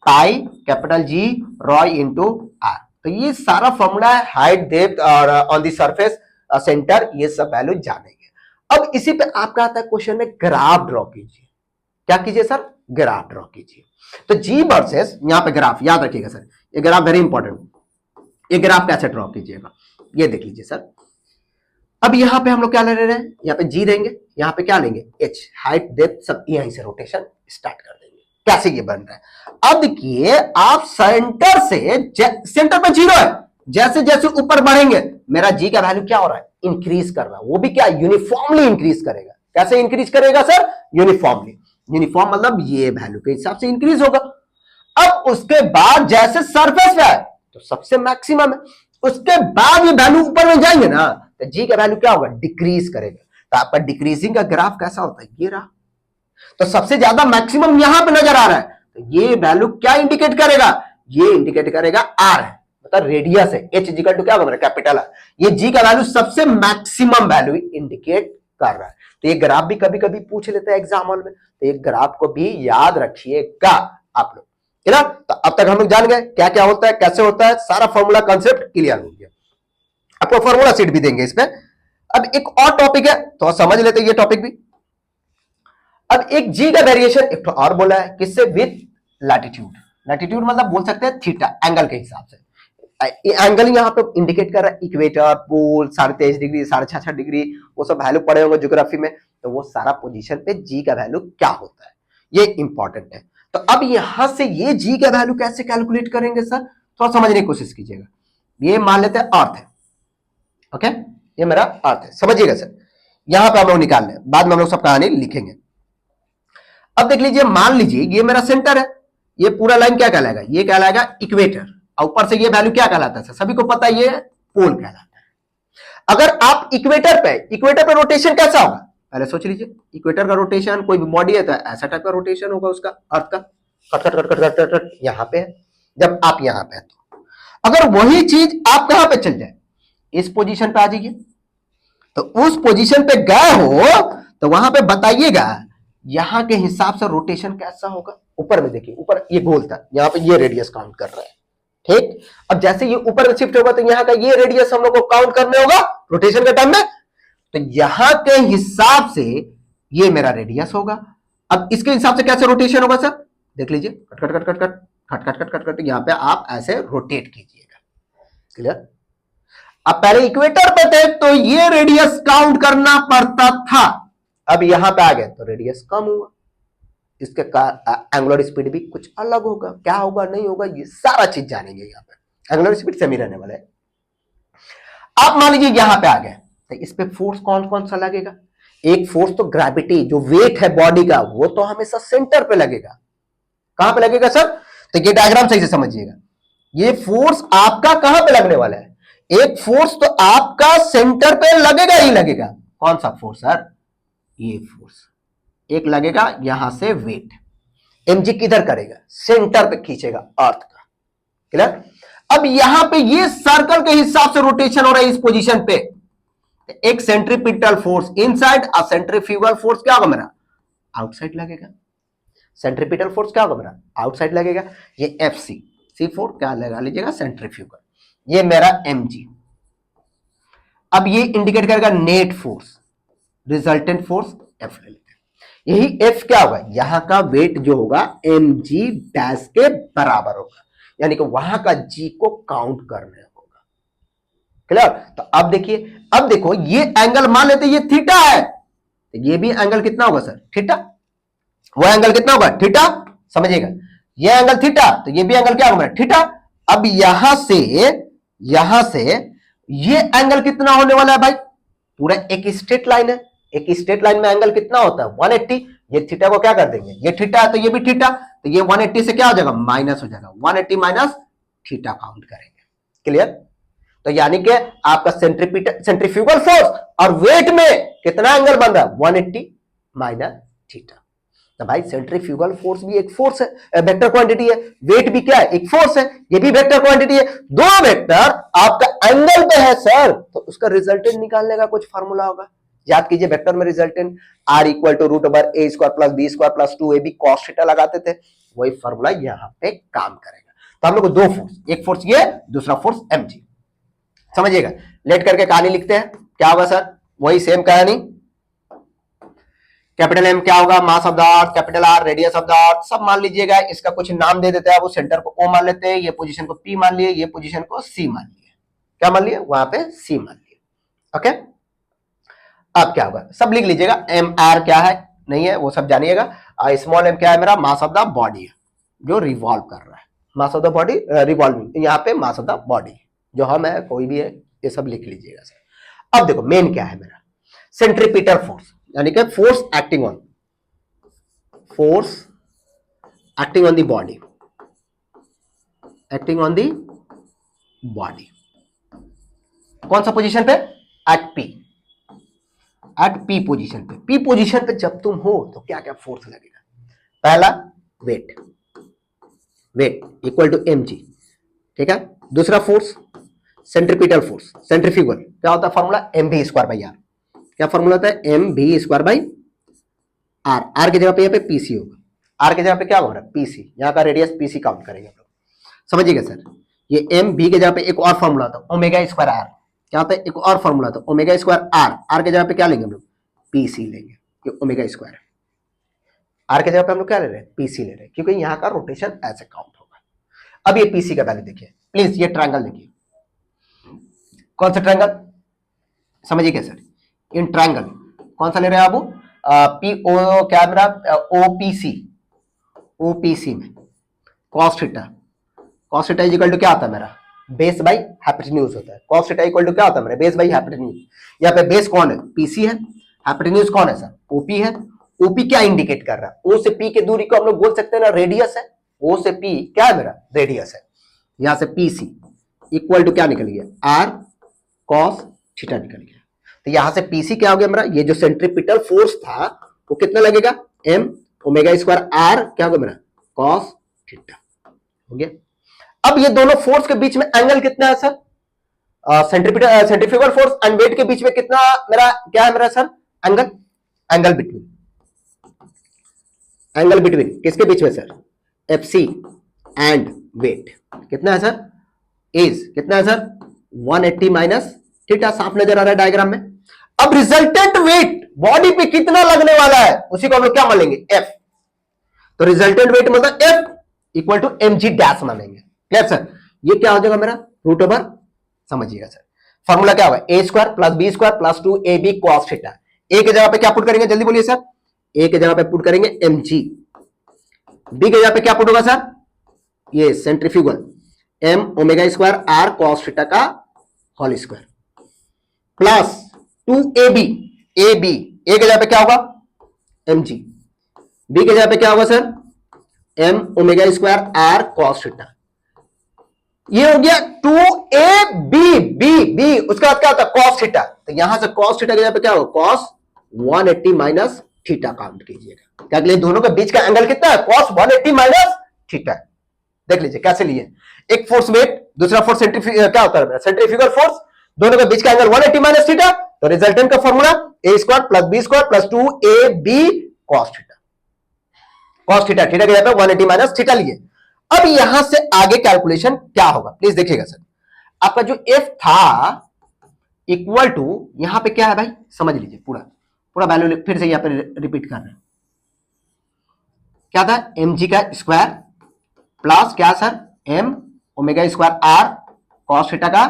pi capital G rho into R. तो ये सारा फॉर्मूला है, हाइट डेप्थ और ऑन द सरफेस सेंटर, ये सब वैल्यू जानेंगे। अब इसी पे आपका आता है क्वेश्चन में ग्राफ ड्रॉ कीजिए। क्या कीजिए सर, ग्राफ ड्रॉ कीजिए। तो जी वर्सेस, यहां पे ग्राफ याद रखिएगा सर, ये ग्राफ वेरी इंपॉर्टेंट। ये ग्राफ कैसे ड्रॉ कीजिएगा, ये देख लीजिए सर। अब यहां पे हम लोग क्या ले रहे हैं, यहाँ पे जी लेंगे, यहाँ पे क्या लेंगे एच, हाइट डेप्थ सब यहीं से रोटेशन स्टार्ट कर देंगे। कैसे ये बन रहा है, अब देखिए आप सेंटर से, सेंटर पे जीरो है, जैसे जैसे ऊपर बढ़ेंगे मेरा जी का वैल्यू क्या हो रहा है, इंक्रीज कर रहा है, वो भी क्या यूनिफॉर्मली इंक्रीज करेगा। कैसे इंक्रीज करेगा सर, यूनिफॉर्मली, यूनिफॉर्म मतलब ये वैल्यू के हिसाब से इंक्रीज होगा। अब उसके बाद जैसे सरफेस पे है तो सबसे मैक्सिमम है, उसके बाद ये वैल्यू ऊपर में जाएंगे ना तो जी का वैल्यू क्या होगा, डिक्रीज करेगा। तो आपका डिक्रीजिंग का ग्राफ कैसा होता है, ये रहा। तो सबसे ज्यादा मैक्सिमम यहां पे नजर आ रहा है, तो ये वैल्यू क्या इंडिकेट करेगा, ये इंडिकेट करेगा आर है, मतलब रेडियस है, एच इक्वल टू क्या होगा, कैपिटल है। ये जी का वैल्यू सबसे मैक्सिमम वैल्यू इंडिकेट कर रहा है। तो ये ग्राफ भी कभी कभी पूछ लेते हैं एग्जाम हॉल में, तो ये ग्राफ को भी याद रखिएगा आप लोग, है ना। तो अब तक हम लोग जान गए क्या क्या होता है, कैसे होता है, सारा फॉर्मूला कॉन्सेप्ट क्लियर हो गया। आपको फॉर्मूला सीट भी देंगे इसमें। अब एक और टॉपिक है तो समझ लेते हैं ये टॉपिक भी। अब एक जी का वेरिएशन एक तो और बोला है, किससे, विथ लैटिट्यूड। लैटिट्यूड मतलब बोल सकते हैं थीटा, एंगल के हिसाब से। एंगल यहां पे इंडिकेट कर रहा है इक्वेटर, पोल, 23.5 डिग्री, 66 डिग्री, वो सब वैल्यू पड़े होंगे ज्योग्राफी में, तो वो सारा पोजीशन पे जी का वैल्यू क्या होता है ये इंपॉर्टेंट है। तो अब यहां से ये जी का वैल्यू कैसे कैलकुलेट करेंगे सर, थोड़ा समझने की कोशिश कीजिएगा। ये मान लेते हैं अर्थ है, ओके, ये मेरा अर्थ है, समझिएगा सर। यहां पे हम लोग निकाल लें, बाद में हम लोग सब कहानी लिखेंगे। अब देख लीजिए, मान लीजिए ये मेरा सेंटर है, ये पूरा लाइन क्या कहलाएगा, ये कहलाएगा इक्वेटर, और ऊपर से ये वैल्यू क्या कहलाता है, सभी को पता है ये पोल कहलाता है। अगर आप इक्वेटर पे रोटेशन कैसा होगा, पहले सोच लीजिए। इक्वेटर का रोटेशन, कोई भी बॉडी है तो ऐसा टाइप का रोटेशन होगा उसका, अर्थ का, cut cut cut cut cut cut यहां पे है। जब आप यहां पे है तो अगर वही चीज आप कहां पे चल जाए, इस पोजीशन पे आ जाइए, तो उस पोजीशन पे गए हो तो वहां पे बताइएगा यहां के हिसाब से रोटेशन कैसा होगा। ऊपर में देखिए, ऊपर ये गोल था, यहां पे ये रेडियस काउंट कर रहा है, ठीक। अब जैसे ये ऊपर में शिफ्ट होगा तो यहां का ये रेडियस हम लोग को काउंट करने होगा रोटेशन के टाइम में, तो यहां के हिसाब से ये मेरा रेडियस होगा। अब इसके हिसाब से कैसे रोटेशन होगा सर, देख लीजिए, cut cut cut cut cut cut cut cut cut cut, यहां पे आप ऐसे रोटेट कीजिएगा, क्लियर। अब पहले इक्वेटर पे थे तो ये रेडियस काउंट करना पड़ता था, अब यहां पे आ गए तो रेडियस कम हुआ, इसके एंगुलर स्पीड भी कुछ अलग होगा, क्या होगा नहीं होगा ये सारा चीज जानेंगे। यहां पे एंगुलर स्पीड सेम ही रहने वाला है। आप मान लीजिए यहां पे आ गए तो इस पे फोर्स कौन कौन सा लगेगा, एक फोर्स तो ग्रेविटी, जो वेट है बॉडी का वो तो हमेशा सेंटर पे लगेगा। कहां पे लगेगा सर, तो ये डायग्राम सही से समझिएगा, ये फोर्स आपका कहां पे लगने वाला है, एक फोर्स तो आपका सेंटर पे लगेगा ही लगेगा। कौन सा फोर्स सर, ये फोर्स एक लगेगा यहां से, वेट mg किधर करेगा, सेंटर पे खींचेगा अर्थ का, क्लियर। अब यहां पे ये सर्कल के हिसाब से रोटेशन हो रहा है इस पोजीशन पे, एक सेंट्रीपिटल फोर्स इनसाइड और सेंट्रीफ्यूगल फोर्स क्या होगा मेरा, आउटसाइड लगेगा। सेंट्रीपिटल फोर्स क्या होगा मेरा, आउटसाइड लगेगा। ये एफसी, C4 क्या लगा लीजिएगा, सेंट्रीफ्यूगल, ये मेरा mg। अब ये इंडिकेट करेगा net force, resultant force F ले लेते हैं। यही F क्या होगा, यहां का वेट जो होगा mg डैश के बराबर होगा, यानी कि वहां का g को काउंट करने होगा, क्लियर। तो अब देखिए, अब देखो ये एंगल मान लेते ये थीटा है, तो ये भी एंगल कितना होगा सर, थीटा। वो एंगल कितना होगा, थीटा, समझिएगा। ये एंगल थीटा तो ये भी एंगल क्या होगा, थीटा। अब यहां से ये एंगल कितना होने वाला है भाई, पूरा एक स्ट्रेट लाइन है, एक स्ट्रेट लाइन में एंगल कितना होता है 180। ये थीटा को क्या कर देंगे, ये थीटा है तो ये भी थीटा, तो ये 180 से क्या हो जाएगा, माइनस हो जाएगा, 180 माइनस थीटा काउंट करेंगे, क्लियर। तो यानी कि आपका सेंट्रीफ्यूगल फोर्स और वेट में कितना एंगल बन रहा है, 180 माइनस थीटा। तो भाई सेंट्रीफ्यूगल फोर्स भी एक फोर्स है, वेक्टर क्वांटिटी है, वेट भी क्या है, एक फोर्स है, ये भी वेक्टर क्वांटिटी है। दो वेक्टर आपका एंगल पे है सर, तो उसका रिजल्टेंट निकालने का कुछ फार्मूला होगा, याद कीजिए। वेक्टर में resultant R equal to root over A square plus B square plus 2ab cos theta लगाते थे, वही फार्मूला यहां पे काम करेगा। तो हम लोग को दो फोर्स, एक फोर्स ये, दूसरा फोर्स mg, समझिएगा। लेट करके कहानी लिखते हैं, क्या होगा सर, वही सेम कहानी। कैपिटल एम क्या होगा, मास of the earth, capital R radius of the earth, सब मान लीजिएगा, इसका कुछ नाम दे देते हैं, वो सेंटर को ओ मान लेते हैं, ये पोजीशन को पी मान लिए, ये पोजीशन को सी मान लिए, क्या मान लिए वहां पे सी मान लिए। ओके, अब क्या होगा सब लिख लीजिएगा, एम आर क्या है नहीं है वो सब जानिएगा, स्मॉल एम क्या है मेरा मास ऑफ द बॉडी है जो रिवॉल्व कर रहा है, मास ऑफ द बॉडी रिवॉल्विंग, यहाँ पे मास ऑफ द बॉडी जो हम है कोई भी है ये सब लिख लीजिएगा सर। अब देखो मेन क्या है मेरा, सेंट्रीपिटल फोर्स यानी कि force acting on the body, acting on the body, कौन सा पोजीशन पे, एट पी पोजीशन पे, पी पोजीशन पे जब तुम हो तो क्या क्या फोर्स लगेगा, पहला weight equal to M G, ठीक है, दूसरा फोर्स सेंट्रीपिटल फोर्स, सेंट्रीफ्यूगल क्या होता है फॉर्मूला, एम भी स्क्वायर बाई आर, क्या फॉर्मूला होता है, एम भी स्क्वायर बाई आर, आर की जगह पे यहाँ पे पीसी होगा, आर की जगह पे क्या होगा पीसी, यहाँ का रेडियस पीसी काउंट करेंगे हम लोग, समझिएगा सर। ये एम बी के जगह पे एक और फॉर्मूला था ओमेगा स्क्वायर आर, यहाँ पे एक और फॉर्मूला था ओमेगा स्क्वायर आर, आर के जगह पे क्या लेंगे हम लोग पीसी लेंगे, ये ओमेगा स्क्वायर, आर के जगह पे हम लोग क्या ले रहे हैं पीसी ले रहे हैं, क्योंकि यहाँ का रोटेशन ऐसे काउंट होगा। अब ये पीसी का वैल्यू देखिए प्लीज, ये ट्रायंगल देखिए, कौन सा ट्रायंगल समझिए सर, इन ट्रायंगल कौन सा ले रहे हैं आप, पी ओ क्या मेरा ओपीसी में कॉस थीटा इक्वल टू क्या आता है मेरा बेस बाई हाइपोटेन्यूज होता है, कॉस थीटा इक्वल टू क्या होता है मेरा बेस बाई हाइपोटेन्यूज, यहाँ पे बेस कौन है पीसी है, हाइपोटेन्यूज कौन है सर ओपी है, ओपी क्या इंडिकेट कर रहा है, ओ से पी की दूरी को हम लोग बोल सकते हैं ना रेडियस है, ओ से पी क्या है मेरा रेडियस है, यहां से पीसी इक्वल टू क्या निकल गया आर कॉस थीटा निकल गया, तो यहां से पीसी क्या हो गया मेरा, ये जो सेंट्रीपिटल फोर्स था वो कितना लगेगा एम ओमेगा स्क्वायर आर क्या होगा मेरा कॉस थीटा हो गया। अब ये दोनों फोर्स के बीच में एंगल कितना है sir, centrifugal force and weight के बीच में कितना मेरा क्या है मेरा सर एंगल बिटवीन किसके बीच में sir F C and weight कितना है सर, इज कितना है सर 180 माइनस थीटा, साफ नजर आ रहा है डायग्राम में। अब रिजल्टेंट वेट बॉडी पे कितना लगने वाला है उसी को हम लोग क्या मानेंगे एफ, तो रिजल्टेंट वेट मतलब F equal to M G dash मानेंगे, क्लियर सर, ये क्या हो जाएगा मेरा रूट ओवर, समझिएगा सर फॉर्मूला क्या होगा A square plus B square plus 2 A B cos theta, A के जगह पे क्या पुट करेंगे जल्दी बोलिए सर, ए के जगह पे पुट करेंगे एम जी, बी के जगह पे क्या पुट होगा सर ये centrifugal M omega square R cos theta का whole square plus 2 A B A के जगह पे क्या होगा एम जी, बी के जगह पे क्या होगा sir M omega square R cos theta, ये हो गया 2 बी उसके बाद क्या होता है कॉस थीटा, तो यहां से कॉस थीटा के जगह पे क्या होगा कॉस 180 माइनस थीटा काउंट कीजिएगा, क्या अगले दोनों के बीच का एंगल कितना है कॉस 180 माइनस थीटा, देख लीजिए कैसे लिए, एक फोर्स वेट दूसरा फोर्स क्या होता है सेंट्रीफ्यूगल फोर्स, दोनों के बीच का एंगल 180 माइनस थीटा, तो रिजल्टेंट का formula A square plus B square plus 2 A B cos theta के जगह पे 180 माइनस थीटा लिए। अब यहां से आगे कैलकुलेशन क्या होगा प्लीज देखिएगा सर, आपका जो एफ था इक्वल टू यहां पे क्या है भाई समझ लीजिए, पूरा वैल्यू फिर से यहां पे रिपीट कर रहे हैं, क्या था एम जी का स्क्वायर प्लस क्या sir M omega square R cos theta का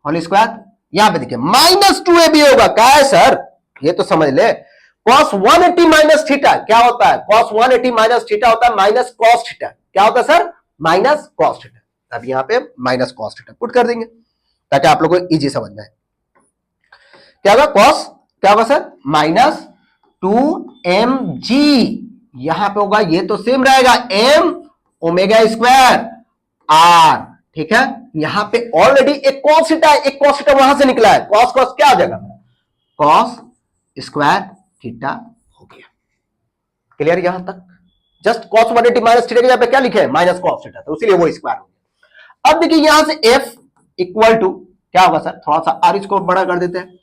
होल स्क्वायर, यहां पे देखिए माइनस 2 ए बी होगा, क्या है सर ये तो समझ ले, cos 180 माइनस थीटा क्या होता है cos 180 माइनस थीटा होता है माइनस कॉस थीटा, क्या होता है सर माइनस कॉस थीटा, अब यहां पे माइनस कॉस थीटा पुट कर देंगे ताकि आप लोगों को इजी समझ में आए, क्या होगा कॉस क्या होगा सर माइनस 2mg, यहां पे होगा ये तो सेम रहेगा m ओमेगा स्क्वायर r, ठीक है, यहां पे ऑलरेडी एक cos थीटा वहां से निकला है, cos क्या हो जाएगा cos स्क्वायर थीटा हो गया, क्लियर यहां तक, जस्ट cos 180 माइनस थीटा के जगह पे क्या लिखे है माइनस cos थीटा, तो इसीलिए वो स्क्वायर हो गया। अब देखिए यहां से f इक्वल टू क्या होगा सर, थोड़ा सा r इसको बड़ा कर देते हैं,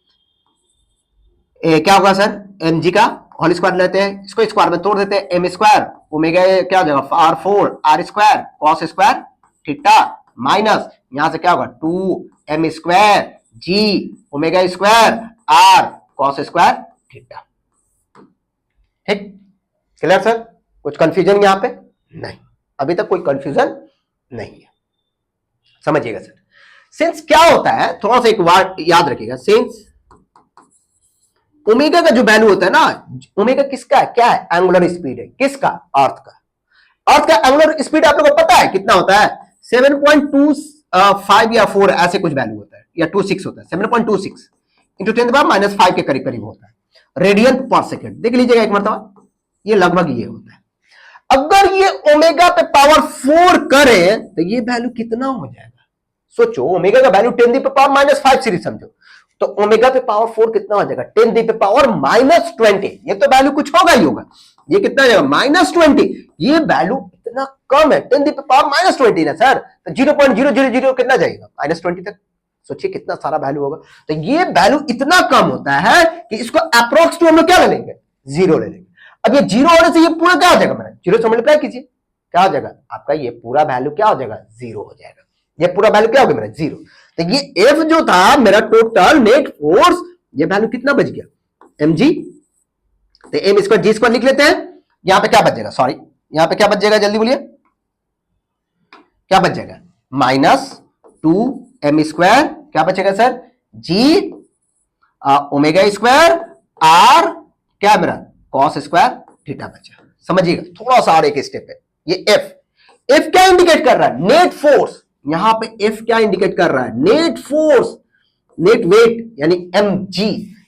क्या होगा सर mg का होल स्क्वायर लेते हैं, इसको स्क्वायर में तोड़ देते हैं, m स्क्वायर ओमेगा क्या हो जाएगा r4 r square cos square theta minus यहां से क्या होगा 2m square g omega square r cos square theta, ठीक, क्लियर सर? कुछ कंफ्यूजन यहाँ पे नहीं, अभी तक कोई कंफ्यूजन नहीं है, समझिएगा सर। सिंस क्या होता है, थोड़ा सा एक वर्ड याद रखिएगा, सिंस ओमेगा का जो वैल्यू होता है ना, ओमेगा किसका है, क्या है, एंगुलर स्पीड है, किसका, अर्थ का। अर्थ का एंगुलर स्पीड आप लोगों को पता है कितना होता है, 7.25 या 4 ऐसे कुछ वैल्यू होता है, या 26 होता है, 7.26 इंटू 10⁻⁵ के करीब करीब होता है रेडियन पर सेकेंड। देख लीजिएगा एक मरतबा, ये लगभग ये होता है। अगर ये ओमेगा पे पावर 4 करे तो ये वैल्यू कितना हो जाएगा, सोचो, ओमेगा का वैल्यू 10⁻⁵ सीरीज समझो, तो ओमेगा पे पावर 4 कितना हो जाएगा, 10⁻⁻20। ये तो वैल्यू कुछ होगा ही होगा, ये कितना जाएगा, -20। ये वैल्यू इतना कम है, 10⁻⁻20 ना सर, तो 0.000 कितना जाएगा, -20 तक। सोचिए कितना सारा वैल्यू होगा। तो ये वैल्यू इतना कम होता है कि इसको अप्रोक्स टू हम लोग क्या ले लेंगे, 0 ले लेंगे। अब ये 0 होने से ये पूरा क्या हो जाएगा, मेरा 0 से मल्टीप्लाई कीजिए, क्या हो जाएगा आपका, ये पूरा वैल्यू क्या हो जाएगा, 0 हो जाएगा। ये पूरा वैल्यू क्या हो गया मेरा, 0। तो ये एफ जो था मेरा टोटल नेट फोर्स, ये वैल्यू कितना बच गया, mg। तो m स्क्वायर जी स्क्वायर लिख लेते हैं, यहां पे क्या बच जाएगा, सॉरी यहां पे क्या बच जाएगा, जल्दी बोलिए क्या बच जाएगा, -2m², क्या बचेगा sir, G omega square R क्या मेरा कॉस स्क्वायर थीटा बचा। समझिएगा थोड़ा सा और एक स्टेप है, ये एफ क्या इंडिकेट कर रहा है, नेट फोर्स। यहां पे एफ क्या इंडिकेट कर रहा है, नेट फोर्स, नेट वेट यानी mg।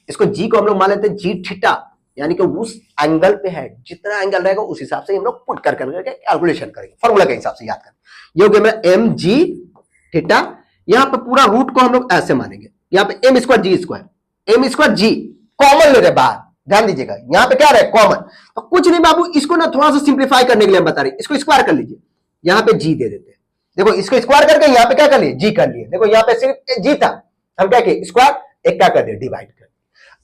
इसको जी को हम लोग मान लेते हैं जी थीटा, यानी कि उस एंगल पे है, जितना एंगल रहेगा उस हिसाब से हम लोग पुट कर करके कैलकुलेशन करेंगे, फॉर्मूला के हिसाब से याद करें। ये हो गया मेरा mg थीटा। यहां पे पूरा रूट को हम लोग ऐसे मानेंगे, यहां पे m स्क्वायर जी स्क्वायर, m स्क्वायर जी कॉमन ले रहे बाहर, ध्यान दीजिएगा यहां पे क्या रहे कॉमन। तो कुछ नहीं बाबू, इसको ना थोड़ा सा सिंप्लीफाई करने के लिए हम बता रहे हैं, इसको स्क्वायर कर लीजिए, यहां पे जी दे देते हैं। देखो इसको स्क्वायर करके यहां पे क्या कर लिए, जी कर लिए। देखो यहां पे सिर्फ जी था, हम क्या किए, स्क्वायर एक क्या कर दिया, डिवाइड कर।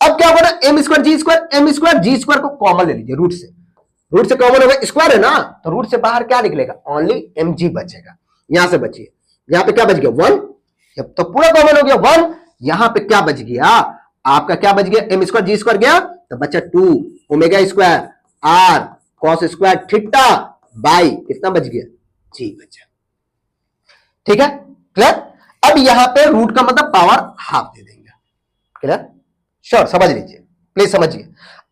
अब क्या होगा, m स्क्वायर जी स्क्वायर, m स्क्वायर जी स्क्वायर को कॉमन ले लीजिए रूट से, रूट से कॉमन होगा, स्क्वायर है ना, तो रूट से बाहर क्या निकलेगा, ओनली mg बचेगा। यहां से बचिए, यहां पे क्या बच गया 1, तो पूरा कॉमन हो गया 1। यहां पे क्या बच गया आपका, क्या बच गया, m स्क्वायर जी स्क्वायर गया तो बचा 2 omega square R cos square theta by कितना बच गया, जी बचा। ठीक है, क्लियर। अब यहां पे रूट का मतलब पावर हाफ दे देंगे, क्लियर, श्योर, समझ लीजिए प्लीज समझिए।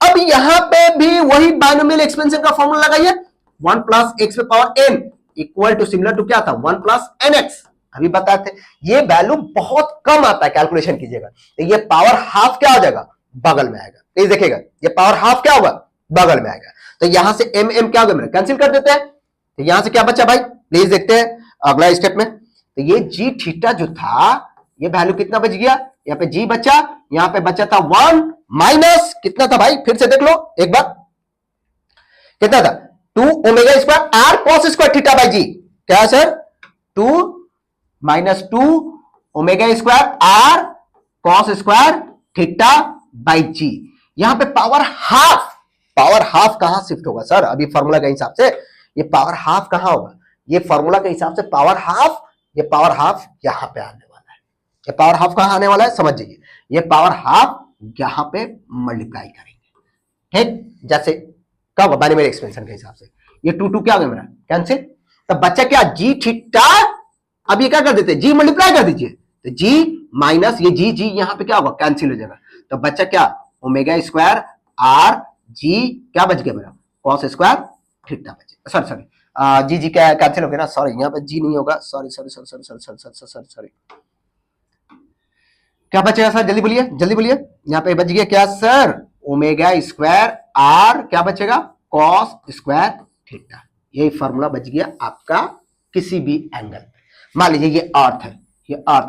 अब यहां पे भी वही बाइनोमियल एक्सपेंशन का फॉर्मूला लगाइए, 1 प्लस एक्स पे power n equal to similar to क्या था, 1 प्लस nx। अभी बताते ये वैल्यू बहुत कम आता है, कैलकुलेशन कीजिएगा, तो ये पावर हाफ क्या हो जाएगा, बगल में आएगा। प्लीज देखिएगा ये पावर हाफ क्या होगा, बगल में आएगा। तो यहां से m m क्या होगा, कैंसिल कर देते हैं। तो यहां से क्या बचा भाई, प्लीज देखते हैं अगला स्टेप में। तो ये जी थीटा जो था, ये वैल्यू कितना बच गया, यहाँ पे जी बचा, यहाँ पे बचा था 1 माइनस कितना था भाई, फिर से देख लो एक बार, कितना था 2 omega square R cos square theta by G, क्या है sir 2 minus 2 omega square R cos square theta by G. यहां पे पावर हाफ कहां शिफ्ट होगा सर, अभी फॉर्मूला के हिसाब से ये पावर हाफ कहां होगा, ये फॉर्मूला के हिसाब से पावर हाफ, ये पावर हाफ यहां पे आने वाला है। ये पावर हाफ कहां आने वाला है समझ जाइए, ये पावर हाफ यहां पे मल्टीप्लाई करेंगे, ठीक, जैसे कब बाइनोमियल एक्सपेंशन के हिसाब से। ये 2 क्या हो गया मेरा कैंसिल, तो बच्चा क्या जी थीटा। अब ये क्या कर देते हैं, जी मल्टीप्लाई कर दीजिए, तो जी माइनस ये जी यहां पे क्या होगा, कैंसिल हो जाएगा। तो बच्चा क्या ओमेगा स्क्वायर आर जी क्या बच गया मेरा कॉस स्क्वायर थीटा बचे, सॉरी जी क्या कैंसिल हो गया ना, सॉरी यहाँ पे जी नहीं होगा, सॉरी क्या बचेगा सर, जल्दी बोलिए। यहाँ पे बच गया क्या सर, ओमेगा स्क्वायर आर क्या बचेगा, कॉस स्क्वायर थीटा। यही फॉर्मूला बच गया आपका किसी भी एंगल पे। मान लीजिए ये अर्थ है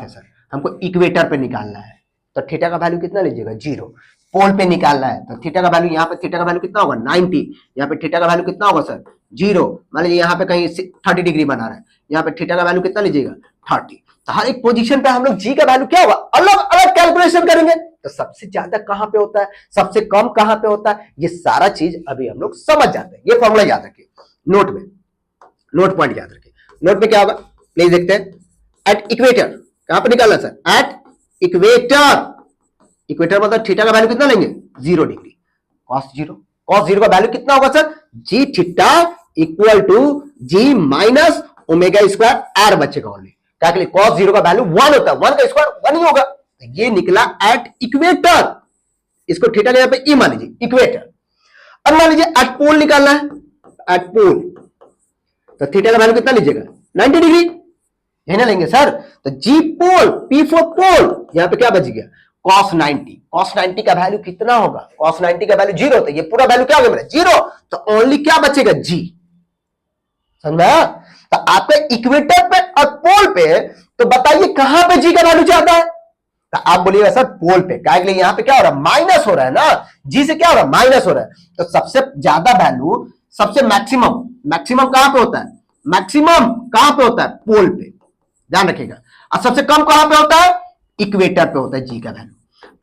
सर, हमको इक्वेटर पे निकालना है, तो थीटा का वैल्यू कितना लीजिएगा 0। पोल पे निकालना है तो थीटा का वैल्यू, यहाँ पे थीटा का वैल्यू कितना होगा 90, यहाँ पे थीटा का वैल्यू कितना होगा सर 0। मान लीजिए यहाँ पे कहीं 30 डिग्री बना रहा है, यहाँ पे थीटा का वैल्यू कितना लीजिएगा 30। तो हर एक पोजीशन पे हम लोग जी का वैल्यू क्या होगा अलग अलग कैलकुलेशन करेंगे। तो सबसे ज्यादा कहां पे होता है, सबसे कम कहां पे होता है, ये सारा चीज अभी हम लोग समझ जाते हैं। ये फॉर्मूला याद रखिए, नोट में नोट पॉइंट याद रखिए। नोट में क्या होगा प्लीज देखते हैं, एट इक्वेटर कहां पर निकालना सर, एट इक्वेटर। इक्वेटर मतलब थीटा का वैल्यू कितना लेंगे 0 डिग्री, कॉस 0 कॉस जीरो का वैल्यू कितना होगा sir, G theta equal to G minus omega square R बचेगा ओनली। क्या के लिए कॉस जीरो का वैल्यू 1 होता है, 1 का स्क्वायर 1 ही होगा, तो ये निकला एट इक्वेटर। इसको थीटा के यहां पे ई मान लीजिए, इक्वेटर। अब मान लीजिए एट पोल निकालना है, एट पोल, तो थीटा का वैल्यू कितना लीजिएगा 90 डिग्री, यही ना लेंगे सर। तो जी पोल, पी फॉर पोल, यहां पे क्या बच गया cos 90। cos 90 का वैल्यू कितना होगा, cos 90 का वैल्यू 0, तो ये पूरा वैल्यू क्या हो गया मेरा 0, तो ओनली क्या बचेगा जी। समझा? तो आपके इक्वेटर पे और पोल पे, तो बताइए कहां पे जी का वैल्यू ज्यादा है, तो आप बोलिएगा सर पोल पे। क्या के लिए यहां पे क्या हो रहा है, माइनस हो रहा है ना, जी से क्या हो रहा है माइनस हो रहा है, तो सबसे ज्यादा वैल्यू, सबसे मैक्सिमम, मैक्सिमम कहां पे होता है, मैक्सिमम कहां पे होता है पोल पे, ध्यान रखिएगा। और सबसे कम कहां पे होता है, इक्वेटर पे होता है जी का वैल्यू।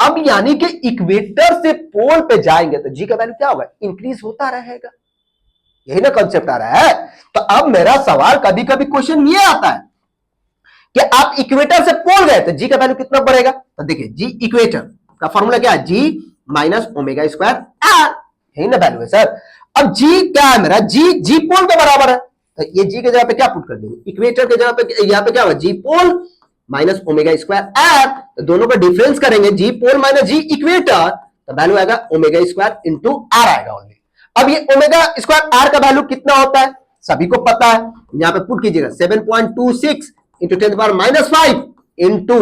अब यानी कि इक्वेटर से पोल पे जाएंगे तो जी का वैल्यू क्या होगा, इंक्रीज होता रहेगा, यही ना कॉन्सेप्ट आ रहा है। तो अब मेरा सवाल कभी कभी क्वेश्चन ये आता है कि आप इक्वेटर से पोल गए तो जी का वैल्यू कितना बढ़ेगा, तो देखिए जी इक्वेटर का फॉर्मूला क्या है, जी माइनस ओमेगा स्क्वायर आर, यही ना वैल्यू है सर। अब जी क्या है मेरा, जी पोल के बराबर है, तो ये जी के जगह पे क्या पुट कर देंगे, इक्वेटर के जगह पे, यहां पे क्या होगा जी पोल माइनस ओमेगा स्क्वायर आर, तो दोनों का डिफरेंस करेंगे, जी पोल माइनस जी इक्वेटर, तो वैल्यू आएगा ओमेगा स्क्वायर इंटू आर आएगा ओनली। अब ये ओमेगा स्क्वायर आर का वैल्यू कितना होता है सभी को पता है, यहां पे पुट कीजिएगा 7.26 इंटू 10⁻⁵ इंटू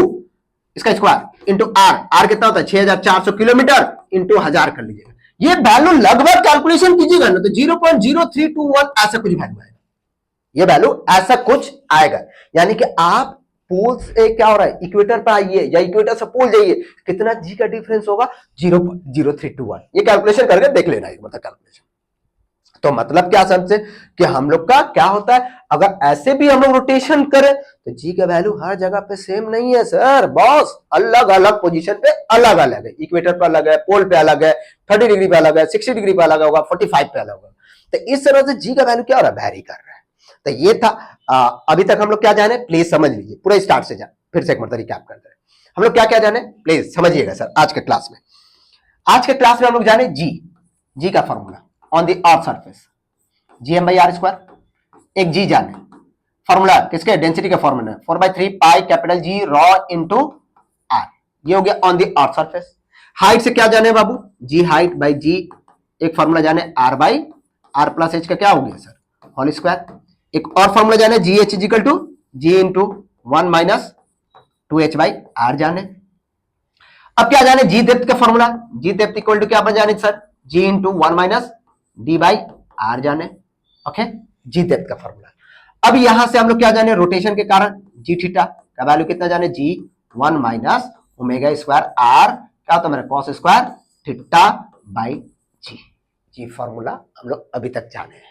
इसका स्क्वायर इंटू आर, आर कितना होता है 6400 किलोमीटर इंटू 1000 कर लीजिएगा। ये वैल्यू लगभग कैलकुलेशन कीजिएगा ना तो 0.0321 ऐसा कुछ वैल्यू आएगा, ये वैल्यू ऐसा कुछ आएगा। यानी कि आप पोल से क्या हो रहा है, इक्वेटर पर आइए या इक्वेटर से पोल जाइए, कितना जी का डिफरेंस होगा 0.0321, ये कैलकुलेशन करके देख लेना एक मतलब कैलकुलेशन। तो मतलब क्या समझे कि हम लोग का क्या होता है, अगर ऐसे भी हम लोग रोटेशन करें तो जी का वैल्यू हर जगह पे सेम नहीं है सर बॉस, अलग अलग पोजीशन पे अलग अलग है, इक्वेटर पे अलग है, पोल पे अलग है, 30 डिग्री पे अलग है, 60 डिग्री पे अलग होगा, 45 पे अलग होगा। तो इस तरह से जी का वैल्यू क्या हो रहा है, वैरी कर रहा है। तो ये था अभी तक हम लोग क्या जाने, प्लीज समझ लीजिए पूरा स्टार्ट से जाए, फिर से एक मतलब रिकैप करते हैं हम लोग क्या क्या जाने, प्लीज समझिएगा सर। आज के क्लास में, आज के क्लास में हम लोग जाने जी का formula on the earth surface, G M by R square, एक जी जाने फॉर्मूला किसके, डेंसिटी का formula 4/3 pi capital G rho into R, ये हो गया on the earth surface. Height से क्या जाने बाबू, जी हाइट बाई जी, एक फॉर्मूला जाने R by R plus H का क्या हो गया सर होल स्क्वायर, एक और फॉर्मूला जाने G H is equal to G into 1 minus 2h by R जाने। अब क्या जाने, जी डेप्थ का formula, G depth equal to क्या बन जाने sir, G into 1 minus D by R जाने, ओके, जी डेप्थ का फॉर्मूला। अब यहां से हम लोग क्या जाने, रोटेशन के कारण जी थीटा का वैल्यू कितना जाने, G 1 minus omega square R क्या होता है मेरा cos square theta by G formula हम लोग अभी तक जाने हैं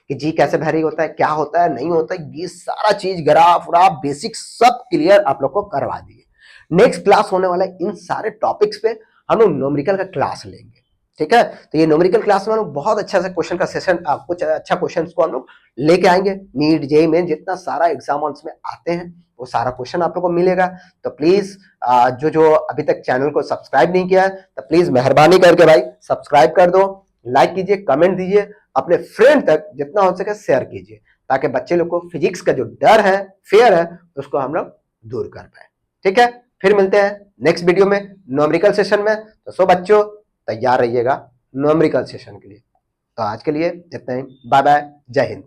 कि जी कैसे वेरी होता है, क्या होता है, नहीं होता है, ये सारा चीज ग्राफ व्राफ बेसिक सब क्लियर आप लोग को करवा दिए। नेक्स्ट क्लास होने वाला है इन सारे टॉपिक्स पे हम लोग न्यूमेरिकल का क्लास लेंगे, ठीक है। तो ये न्यूमेरिकल क्लास में हम लोग बहुत अच्छा सा क्वेश्चन का सेशन, कुछ अच्छा क्वेश्चन को हम लोग लेके आएंगे, नीट जेईई मेन जितना सारा एग्जाम में आते हैं वो सारा क्वेश्चन आप लोग को मिलेगा। तो प्लीज जो जो अभी तक चैनल को सब्सक्राइब नहीं किया है तो प्लीज मेहरबानी करके भाई सब्सक्राइब कर दो, लाइक कीजिए, कमेंट दीजिए, अपने फ्रेंड तक जितना हो सके शेयर कीजिए, ताकि बच्चे लोग को फिजिक्स का जो डर है, फेयर है, उसको हम लोग दूर कर पाए, ठीक है। फिर मिलते हैं नेक्स्ट वीडियो में न्यूमेरिकल सेशन में। तो सो बच्चों तैयार रहिएगा न्यूमेरिकल सेशन के लिए। तो आज के लिए इतना ही, बाय बाय, जय हिंद।